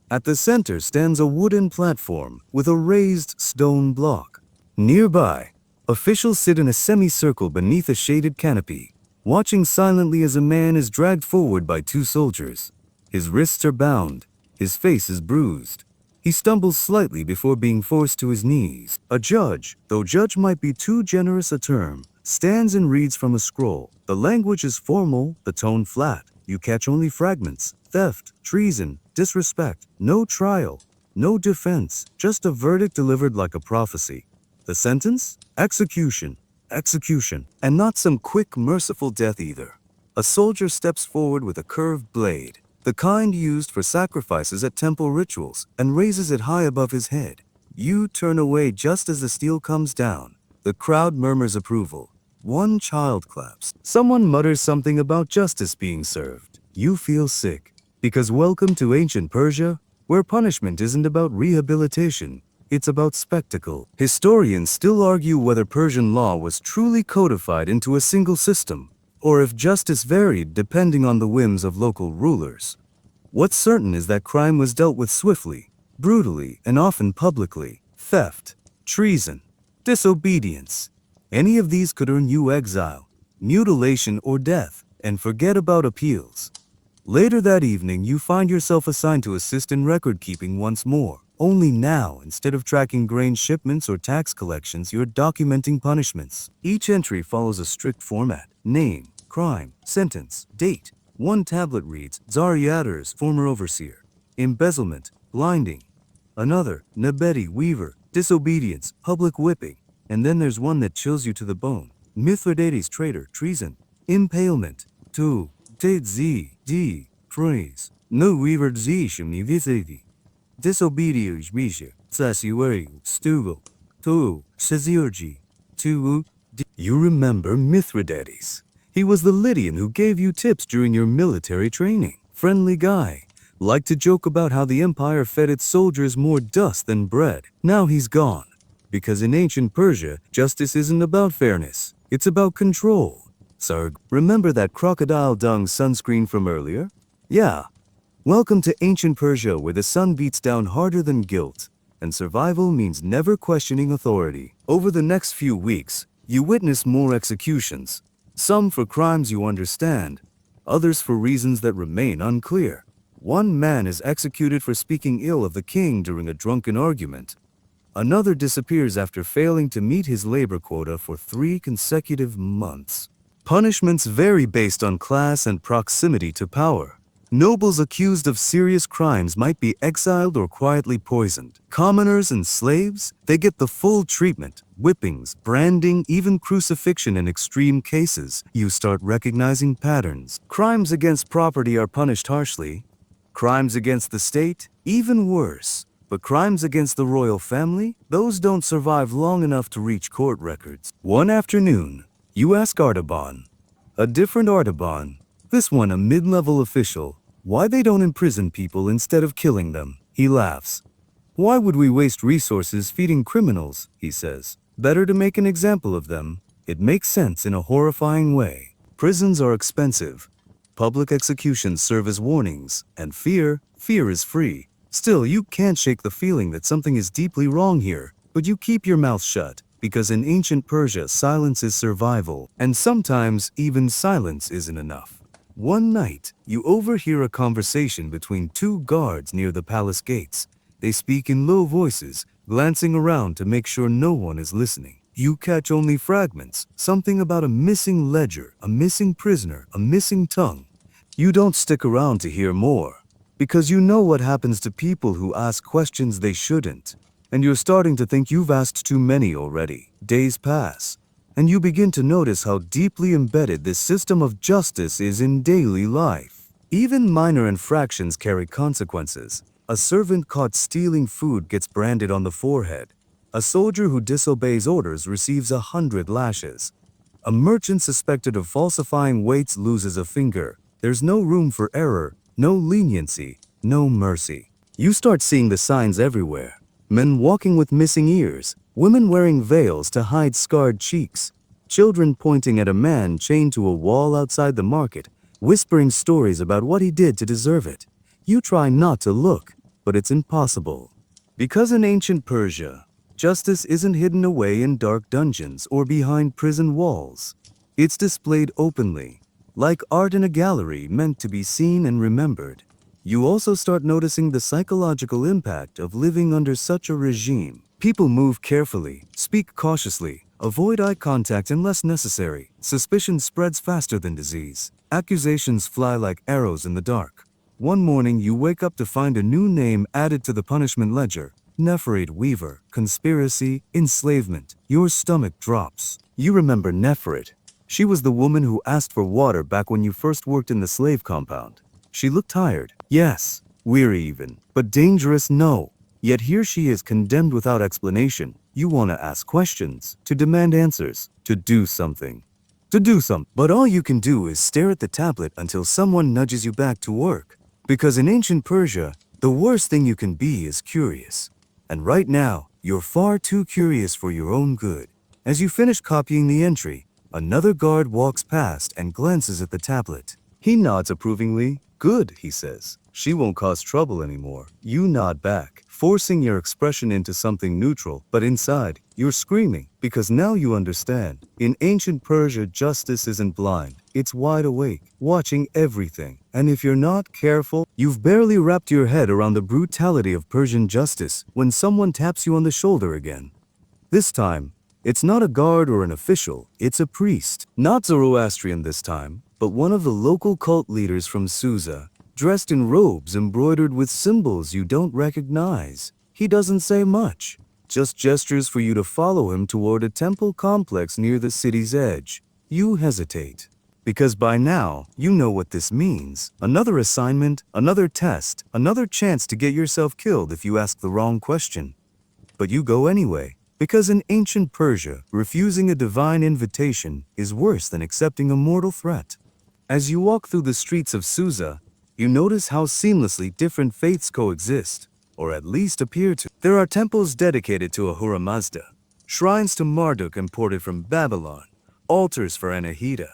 Speaker 1: At the center stands a wooden platform with a raised stone block. Nearby, officials sit in a semicircle beneath a shaded canopy, watching silently as a man is dragged forward by two soldiers. His wrists are bound, his face is bruised. He stumbles slightly before being forced to his knees. A judge, though judge might be too generous a term, stands and reads from a scroll. The language is formal, the tone flat. You catch only fragments. Theft, treason, disrespect. No trial, no defense, just a verdict delivered like a prophecy. The sentence? Execution. Execution. And not some quick, merciful death either. A soldier steps forward with a curved blade, the kind used for sacrifices at temple rituals, and raises it high above his head. You turn away just as the steel comes down. The crowd murmurs approval. One child claps. Someone mutters something about justice being served. You feel sick. Because welcome to ancient Persia, where punishment isn't about rehabilitation, it's about spectacle. Historians still argue whether Persian law was truly codified into a single system, or if justice varied depending on the whims of local rulers. What's certain is that crime was dealt with swiftly, brutally, and often publicly. Theft, treason, disobedience. Any of these could earn you exile, mutilation, or death, and forget about appeals. Later that evening, you find yourself assigned to assist in record-keeping once more. Only now, instead of tracking grain shipments or tax collections, you're documenting punishments. Each entry follows a strict format: name, crime, sentence, date. One tablet reads, Zaryaders, former overseer. Embezzlement, blinding. Another, Nabeti, weaver, disobedience, public whipping. And then there's one that chills you to the bone. Mithridates, traitor, treason. Impalement, tu, te z, d, praise. No weaver z shimni visedi. Disobedience, misha, sasiwari, stugo, tu, shazirji, tu. You remember Mithridates. He was the Lydian who gave you tips during your military training. Friendly guy. Liked to joke about how the empire fed its soldiers more dust than bread. Now he's gone. Because in ancient Persia, justice isn't about fairness. It's about control. Sarg, remember that crocodile dung sunscreen from earlier? Yeah. Welcome to ancient Persia, where the sun beats down harder than guilt, and survival means never questioning authority. Over the next few weeks, you witness more executions. Some for crimes you understand, others for reasons that remain unclear. One man is executed for speaking ill of the king during a drunken argument. Another disappears after failing to meet his labor quota for 3 consecutive months. Punishments vary based on class and proximity to power. Nobles accused of serious crimes might be exiled or quietly poisoned. Commoners and slaves, they get the full treatment. Whippings, branding, even crucifixion in extreme cases. You start recognizing patterns. Crimes against property are punished harshly. Crimes against the state, even worse. But crimes against the royal family, those don't survive long enough to reach court records. One afternoon, you ask Artaban, a different Artaban, this one a mid-level official, why they don't imprison people instead of killing them. He laughs. Why would we waste resources feeding criminals, he says. Better to make an example of them. It makes sense in a horrifying way. Prisons are expensive. Public executions serve as warnings, and fear is free. Still, you can't shake the feeling that something is deeply wrong here, but you keep your mouth shut, because in ancient Persia, silence is survival, and sometimes even silence isn't enough. One night, you overhear a conversation between 2 guards near the palace gates. They speak in low voices, glancing around to make sure no one is listening. You catch only fragments, something about a missing ledger, a missing prisoner, a missing tongue. You don't stick around to hear more, because you know what happens to people who ask questions they shouldn't, and you're starting to think you've asked too many already. Days pass, and you begin to notice how deeply embedded this system of justice is in daily life. Even minor infractions carry consequences. A servant caught stealing food gets branded on the forehead. A soldier who disobeys orders receives 100 lashes. A merchant suspected of falsifying weights loses a finger. There's no room for error, no leniency, no mercy. You start seeing the signs everywhere. Men walking with missing ears, women wearing veils to hide scarred cheeks, children pointing at a man chained to a wall outside the market, whispering stories about what he did to deserve it. You try not to look, but it's impossible. Because in ancient Persia, justice isn't hidden away in dark dungeons or behind prison walls. It's displayed openly, like art in a gallery meant to be seen and remembered. You also start noticing the psychological impact of living under such a regime. People move carefully, speak cautiously, avoid eye contact unless necessary. Suspicion spreads faster than disease. Accusations fly like arrows in the dark. One morning you wake up to find a new name added to the punishment ledger. Nefrit Weaver, conspiracy, enslavement. Your stomach drops. You remember Nefrit. She was the woman who asked for water back when you first worked in the slave compound. She looked tired, yes, weary even, but dangerous, no. Yet here she is condemned without explanation. You want to ask questions, to demand answers, to do something. But all you can do is stare at the tablet until someone nudges you back to work. Because in ancient Persia, the worst thing you can be is curious. And right now, You're far too curious for your own good. As you finish copying the entry, another guard walks past and glances at the tablet. He nods approvingly. Good, he says. She won't cause trouble anymore. You nod back, forcing your expression into something neutral, but inside, you're screaming, because now you understand. In ancient Persia, justice isn't blind. It's wide awake, watching everything. And if you're not careful, you've barely wrapped your head around the brutality of Persian justice when someone taps you on the shoulder again. This time, it's not a guard or an official, it's a priest. Not Zoroastrian this time, but one of the local cult leaders from Susa, dressed in robes embroidered with symbols you don't recognize. He doesn't say much, just gestures for you to follow him toward a temple complex near the city's edge. You hesitate, because by now, you know what this means. Another assignment, another test, another chance to get yourself killed if you ask the wrong question. But you go anyway. Because in ancient Persia, refusing a divine invitation is worse than accepting a mortal threat. As you walk through the streets of Susa, you notice how seamlessly different faiths coexist, or at least appear to. There are temples dedicated to Ahura Mazda, shrines to Marduk imported from Babylon, altars for Anahita,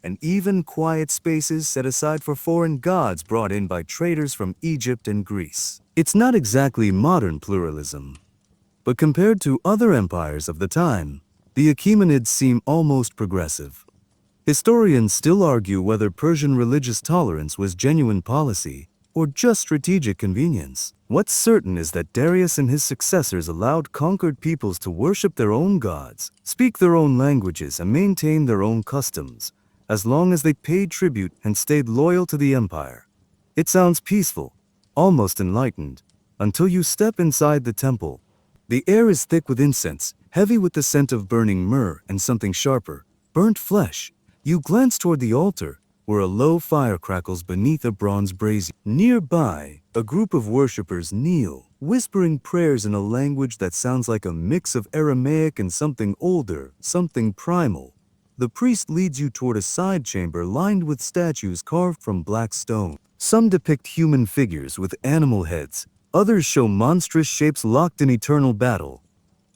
Speaker 1: and even quiet spaces set aside for foreign gods brought in by traders from Egypt and Greece. It's not exactly modern pluralism, but compared to other empires of the time, the Achaemenids seem almost progressive. Historians still argue whether Persian religious tolerance was genuine policy or just strategic convenience. What's certain is that Darius and his successors allowed conquered peoples to worship their own gods, speak their own languages, and maintain their own customs, as long as they paid tribute and stayed loyal to the empire. It sounds peaceful, almost enlightened, until you step inside the temple. The air is thick with incense, heavy with the scent of burning myrrh and something sharper, burnt flesh. You glance toward the altar, where a low fire crackles beneath a bronze brazier. Nearby, a group of worshippers kneel, whispering prayers in a language that sounds like a mix of Aramaic and something older, something primal. The priest leads you toward a side chamber lined with statues carved from black stone. Some depict human figures with animal heads. Others show monstrous shapes locked in eternal battle.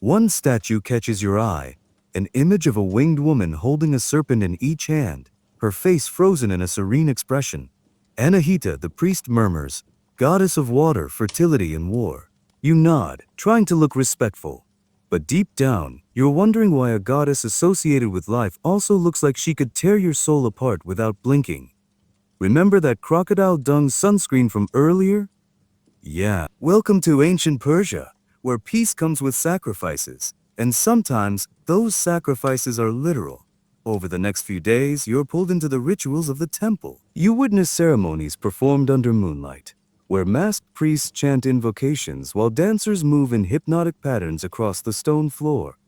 Speaker 1: One statue catches your eye, an image of a winged woman holding a serpent in each hand, her face frozen in a serene expression. Anahita, the priest murmurs, goddess of water, fertility, and war. You nod, trying to look respectful. But deep down, you're wondering why a goddess associated with life also looks like she could tear your soul apart without blinking. Remember that crocodile dung sunscreen from earlier? Yeah. Welcome to ancient Persia, where peace comes with sacrifices, and sometimes those sacrifices are literal. Over the next few days, you're pulled into the rituals of the temple. You witness ceremonies performed under moonlight, where masked priests chant invocations while dancers move in hypnotic patterns across the stone floor.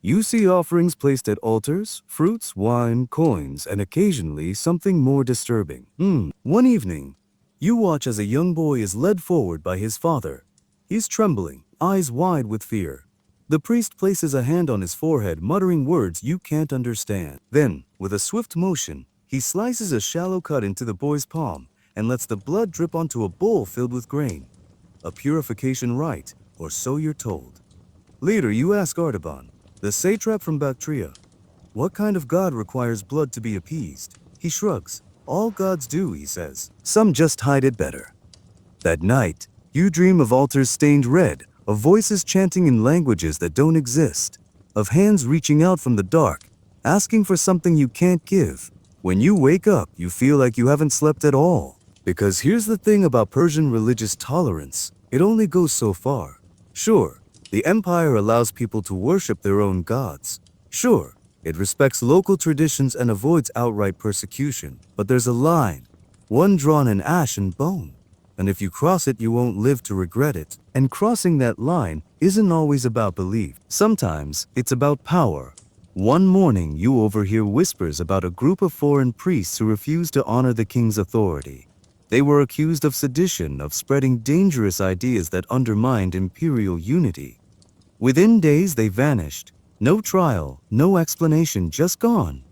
Speaker 1: You see offerings placed at altars, fruits, wine, coins, and occasionally something more disturbing. One evening, you watch as a young boy is led forward by his father. He's trembling, eyes wide with fear. The priest places a hand on his forehead, muttering words you can't understand. Then, with a swift motion, he slices a shallow cut into the boy's palm and lets the blood drip onto a bowl filled with grain. A purification rite, or so you're told. Later, you ask Artaban, the satrap from Bactria, what kind of god requires blood to be appeased? He shrugs. All gods do, he says. Some just hide it better. That night, you dream of altars stained red, of voices chanting in languages that don't exist, of hands reaching out from the dark, asking for something you can't give. When you wake up, you feel like you haven't slept at all. Because here's the thing about Persian religious tolerance, it only goes so far. Sure, the empire allows people to worship their own gods. Sure, it respects local traditions and avoids outright persecution. But there's a line, one drawn in ash and bone. And if you cross it, you won't live to regret it. And crossing that line isn't always about belief. Sometimes it's about power. One morning, you overhear whispers about a group of foreign priests who refused to honor the king's authority. They were accused of sedition, of spreading dangerous ideas that undermined imperial unity. Within days, they vanished. No trial, no explanation, just gone.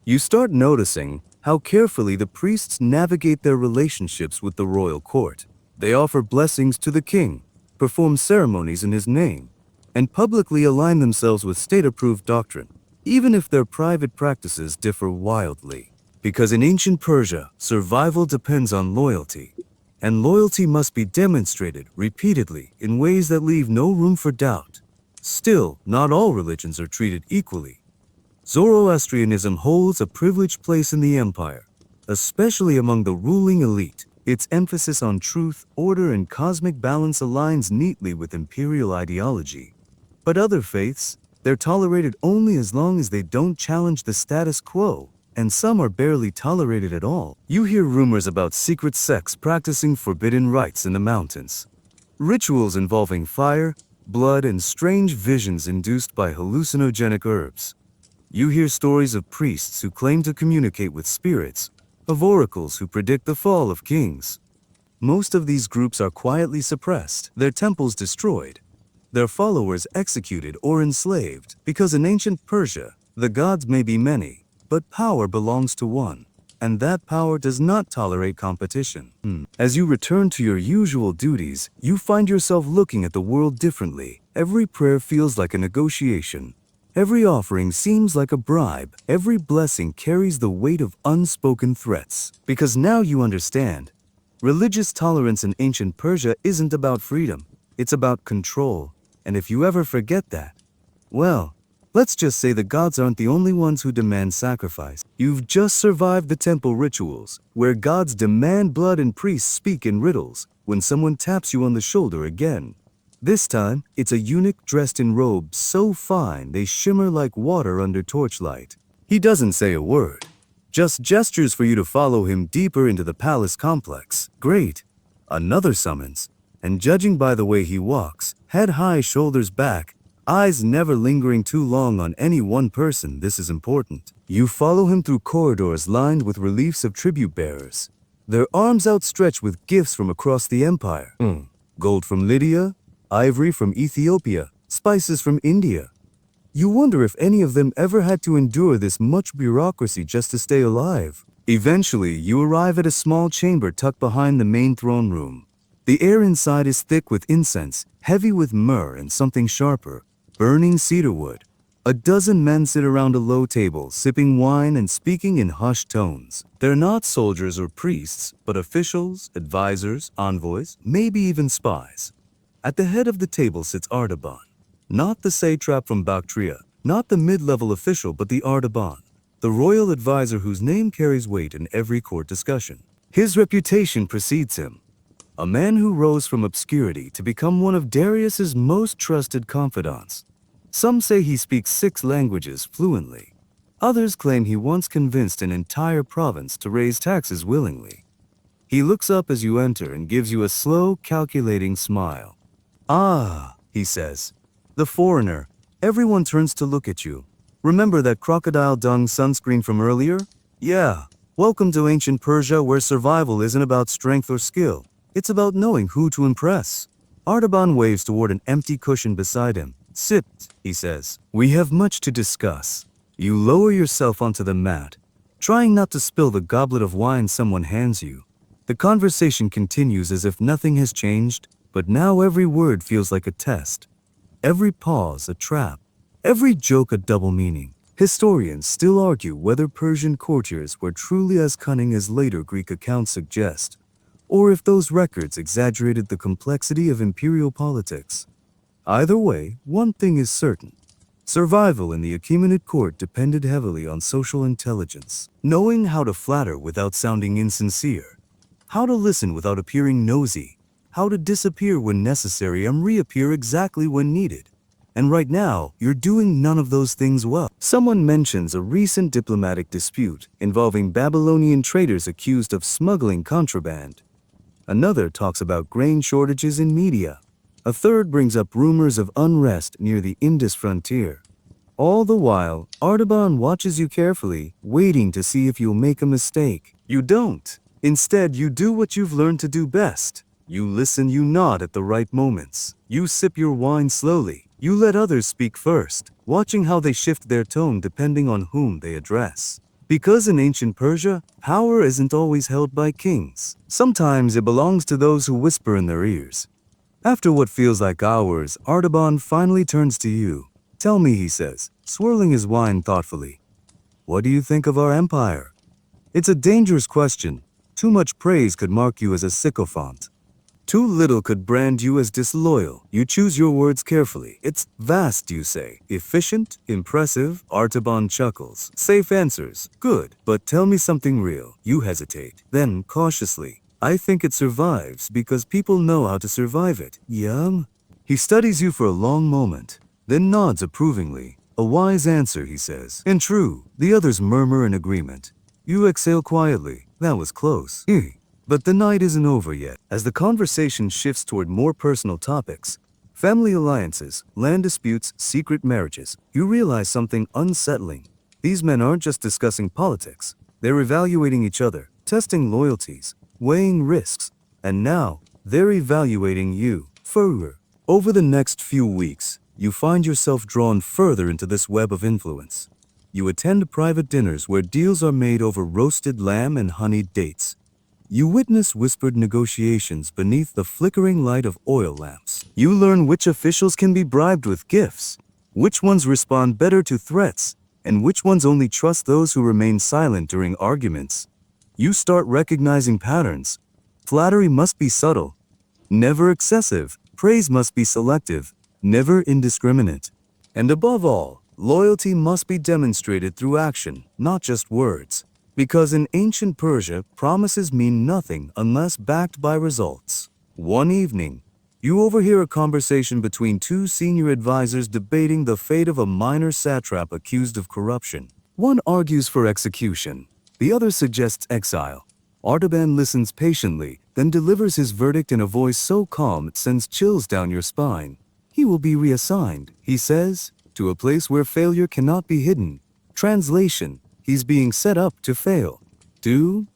Speaker 1: You start noticing how carefully the priests navigate their relationships with the royal court. They offer blessings to the king, perform ceremonies in his name, and publicly align themselves with state-approved doctrine, even if their private practices differ wildly. Because in ancient Persia, survival depends on loyalty, and loyalty must be demonstrated repeatedly in ways that leave no room for doubt. Still, not all religions are treated equally. Zoroastrianism holds a privileged place in the empire, especially among the ruling elite. Its emphasis on truth, order, and cosmic balance aligns neatly with imperial ideology. But other faiths, they're tolerated only as long as they don't challenge the status quo, and some are barely tolerated at all. You hear rumors about secret sects practicing forbidden rites in the mountains, rituals involving fire, blood, and strange visions induced by hallucinogenic herbs. You hear stories of priests who claim to communicate with spirits, of oracles who predict the fall of kings. Most of these groups are quietly suppressed, their temples destroyed, their followers executed or enslaved, because in ancient Persia, the gods may be many, but power belongs to one, and that power does not tolerate competition. As you return to your usual duties, you find yourself looking at the world differently. Every prayer feels like a negotiation. Every offering seems like a bribe. Every blessing carries the weight of unspoken threats. Because now you understand, religious tolerance in ancient Persia isn't about freedom. It's about control. And if you ever forget that, well, let's just say the gods aren't the only ones who demand sacrifice. You've just survived the temple rituals, where gods demand blood and priests speak in riddles when someone taps you on the shoulder again. This time, it's a eunuch dressed in robes so fine they shimmer like water under torchlight. He doesn't say a word, just gestures for you to follow him deeper into the palace complex. Great. Another summons, and judging by the way he walks, head high, shoulders back, eyes never lingering too long on any one person, this is important. You follow him through corridors lined with reliefs of tribute bearers, their arms outstretched with gifts from across the empire. Gold from Lydia, ivory from Ethiopia, spices from India. You wonder if any of them ever had to endure this much bureaucracy just to stay alive. Eventually, you arrive at a small chamber tucked behind the main throne room. The air inside is thick with incense, heavy with myrrh and something sharper, burning cedarwood. A dozen men sit around a low table, sipping wine and speaking in hushed tones. They're not soldiers or priests, but officials, advisors, envoys, maybe even spies. At the head of the table sits Artaban, not the satrap from Bactria, not the mid-level official, but the Artaban, the royal advisor whose name carries weight in every court discussion. His reputation precedes him, a man who rose from obscurity to become one of Darius's most trusted confidants. Some say he speaks 6 languages fluently. Others claim he once convinced an entire province to raise taxes willingly. He looks up as you enter and gives you a slow, calculating smile. "Ah," he says. "The foreigner." Everyone turns to look at you. "Remember that crocodile dung sunscreen from earlier? Yeah. Welcome to ancient Persia, where survival isn't about strength or skill. It's about knowing who to impress." Artaban waves toward an empty cushion beside him. "Sit," he says. "We have much to discuss." You lower yourself onto the mat, trying not to spill the goblet of wine someone hands you. The conversation continues as if nothing has changed, but now every word feels like a test. Every pause a trap. Every joke a double meaning. Historians still argue whether Persian courtiers were truly as cunning as later Greek accounts suggest, or if those records exaggerated the complexity of imperial politics. Either way, one thing is certain. Survival in the Achaemenid court depended heavily on social intelligence, knowing how to flatter without sounding insincere, how to listen without appearing nosy, how to disappear when necessary and reappear exactly when needed. And right now, you're doing none of those things well. Someone mentions a recent diplomatic dispute involving Babylonian traders accused of smuggling contraband. Another talks about grain shortages in Media. A third brings up rumors of unrest near the Indus frontier. All the while, Artaban watches you carefully, waiting to see if you'll make a mistake. You don't. Instead, you do what you've learned to do best. You listen, you nod at the right moments. You sip your wine slowly. You let others speak first, watching how they shift their tone depending on whom they address. Because in ancient Persia, power isn't always held by kings. Sometimes it belongs to those who whisper in their ears. After what feels like hours, Artaban finally turns to you. Tell me, he says, swirling his wine thoughtfully. What do you think of our empire? It's a dangerous question. Too much praise could mark you as a sycophant. Too little could brand you as disloyal. You choose your words carefully. It's vast, you say. Efficient, impressive, Artaban chuckles. Safe answers. Good. But tell me something real. You hesitate. Then, cautiously, I think it survives because people know how to survive it. Yum. He studies you for a long moment, then nods approvingly. A wise answer, he says. And true. The others murmur in agreement. You exhale quietly. That was close. But the night isn't over yet. As the conversation shifts toward more personal topics, family alliances, land disputes, secret marriages, you realize something unsettling. These men aren't just discussing politics. They're evaluating each other, testing loyalties, weighing risks, and now they're evaluating you further. Over the next few weeks, you find yourself drawn further into this web of influence. You attend private dinners where deals are made over roasted lamb and honeyed dates. You witness whispered negotiations beneath the flickering light of oil lamps. You learn which officials can be bribed with gifts, which ones respond better to threats, and which ones only trust those who remain silent during arguments. You start recognizing patterns. Flattery must be subtle, never excessive. Praise must be selective, never indiscriminate. And above all, loyalty must be demonstrated through action, not just words. Because in ancient Persia, promises mean nothing unless backed by results. One evening, you overhear a conversation between two senior advisors debating the fate of a minor satrap accused of corruption. One argues for execution, the other suggests exile. Artaban listens patiently, then delivers his verdict in a voice so calm it sends chills down your spine. He will be reassigned, he says, to a place where failure cannot be hidden. Translation: he's being set up to fail.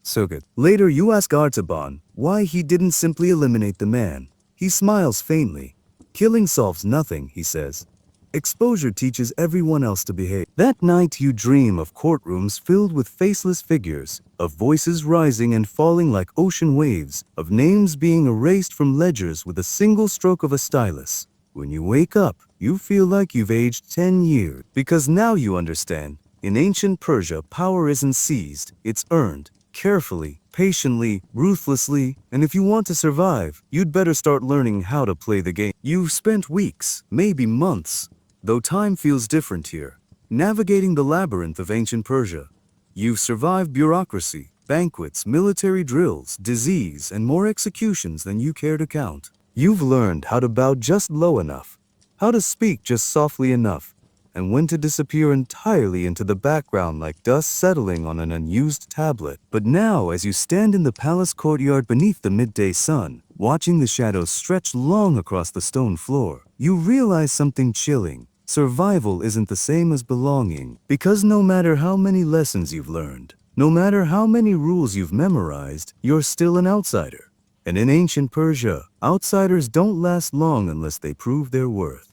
Speaker 1: So good. Later, you ask Artaban why he didn't simply eliminate the man. He smiles faintly. Killing solves nothing, he says. Exposure teaches everyone else to behave. That night, you dream of courtrooms filled with faceless figures, of voices rising and falling like ocean waves, of names being erased from ledgers with a single stroke of a stylus. When you wake up, you feel like you've aged 10 years. Because now you understand. In ancient Persia, power isn't seized, it's earned, carefully, patiently, ruthlessly, and if you want to survive, you'd better start learning how to play the game. You've spent weeks, maybe months, though time feels different here, navigating the labyrinth of ancient Persia. You've survived bureaucracy, banquets, military drills, disease, and more executions than you care to count. You've learned how to bow just low enough, how to speak just softly enough, and when to disappear entirely into the background like dust settling on an unused tablet. But now, as you stand in the palace courtyard beneath the midday sun, watching the shadows stretch long across the stone floor, you realize something chilling. Survival isn't the same as belonging, because no matter how many lessons you've learned, no matter how many rules you've memorized, you're still an outsider. And in ancient Persia, outsiders don't last long unless they prove their worth.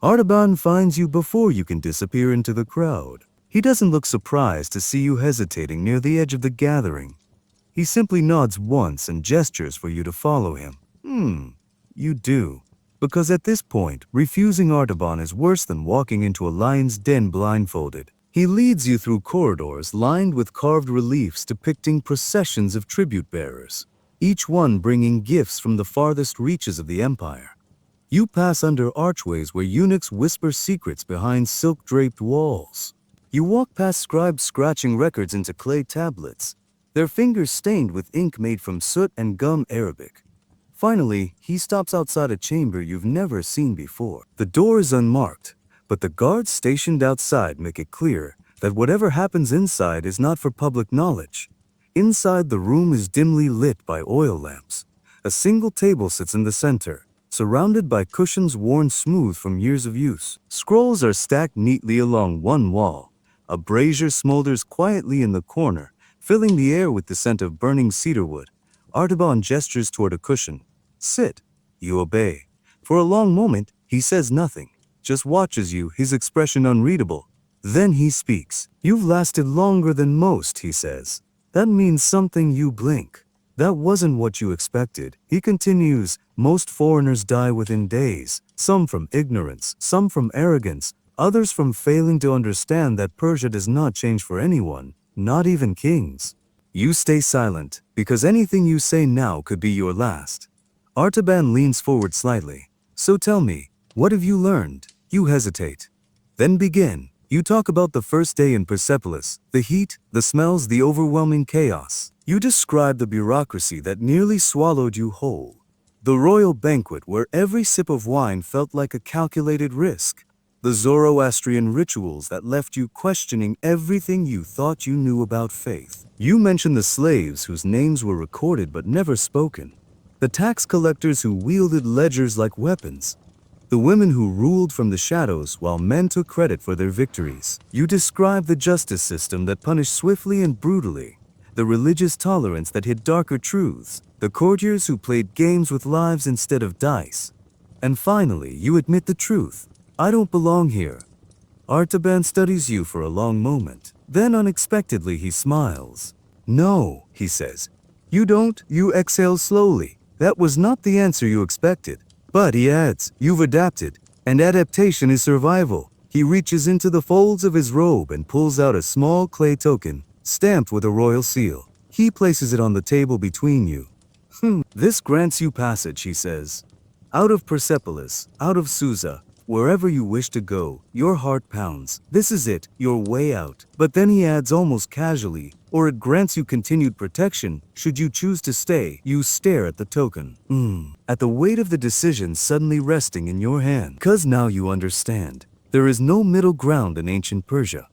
Speaker 1: Artaban finds you before you can disappear into the crowd. He doesn't look surprised to see you hesitating near the edge of the gathering. He simply nods once and gestures for you to follow him. You do. Because at this point, refusing Artaban is worse than walking into a lion's den blindfolded. He leads you through corridors lined with carved reliefs depicting processions of tribute bearers, each one bringing gifts from the farthest reaches of the empire. You pass under archways where eunuchs whisper secrets behind silk-draped walls. You walk past scribes scratching records into clay tablets, their fingers stained with ink made from soot and gum Arabic. Finally, he stops outside a chamber you've never seen before. The door is unmarked, but the guards stationed outside make it clear that whatever happens inside is not for public knowledge. Inside, the room is dimly lit by oil lamps. A single table sits in the center, surrounded by cushions worn smooth from years of use. Scrolls are stacked neatly along one wall. A brazier smolders quietly in the corner, filling the air with the scent of burning cedarwood. Artaban gestures toward a cushion. Sit. You obey. For a long moment, he says nothing, just watches you, his expression unreadable. Then he speaks. You've lasted longer than most, he says. That means something. You blink. That wasn't what you expected. He continues, most foreigners die within days, some from ignorance, some from arrogance, others from failing to understand that Persia does not change for anyone, not even kings. You stay silent, because anything you say now could be your last. Artaban leans forward slightly. So tell me, what have you learned? You hesitate. Then begin. You talk about the first day in Persepolis, the heat, the smells, the overwhelming chaos. You describe the bureaucracy that nearly swallowed you whole. The royal banquet where every sip of wine felt like a calculated risk. The Zoroastrian rituals that left you questioning everything you thought you knew about faith. You mention the slaves whose names were recorded but never spoken. The tax collectors who wielded ledgers like weapons. The women who ruled from the shadows while men took credit for their victories. You describe the justice system that punished swiftly and brutally. The religious tolerance that hid darker truths. The courtiers who played games with lives instead of dice. And finally, you admit the truth. I don't belong here. Artaban studies you for a long moment. Then unexpectedly he smiles. No, he says. You don't. You exhale slowly. That was not the answer you expected. But he adds, you've adapted, and adaptation is survival. He reaches into the folds of his robe and pulls out a small clay token, stamped with a royal seal. He places it on the table between you. This grants you passage, he says. Out of Persepolis, out of Susa, wherever you wish to go, your heart pounds. This is it, your way out. But then he adds almost casually, or it grants you continued protection. Should you choose to stay, you stare at the token. At the weight of the decision suddenly resting in your hand. 'Cause now you understand. There is no middle ground in ancient Persia.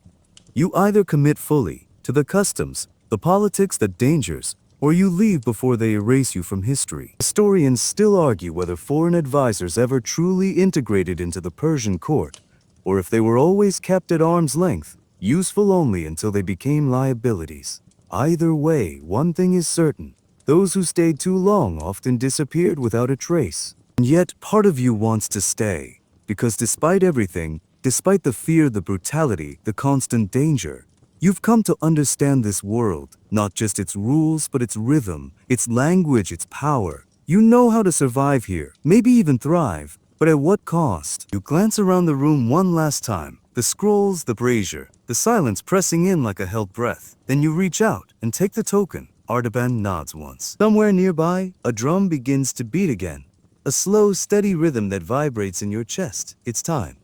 Speaker 1: You either commit fully to the customs, the politics, the dangers, or you leave before they erase you from history. Historians still argue whether foreign advisors ever truly integrated into the Persian court, or if they were always kept at arm's length, useful only until they became liabilities. Either way, one thing is certain. Those who stayed too long often disappeared without a trace. And yet, part of you wants to stay, because despite everything, despite the fear, the brutality, the constant danger, you've come to understand this world, not just its rules, but its rhythm, its language, its power. You know how to survive here, maybe even thrive, but at what cost? You glance around the room one last time, the scrolls, the brazier, the silence pressing in like a held breath. Then you reach out and take the token. Artaban nods once. Somewhere nearby, a drum begins to beat again, a slow, steady rhythm that vibrates in your chest. It's time.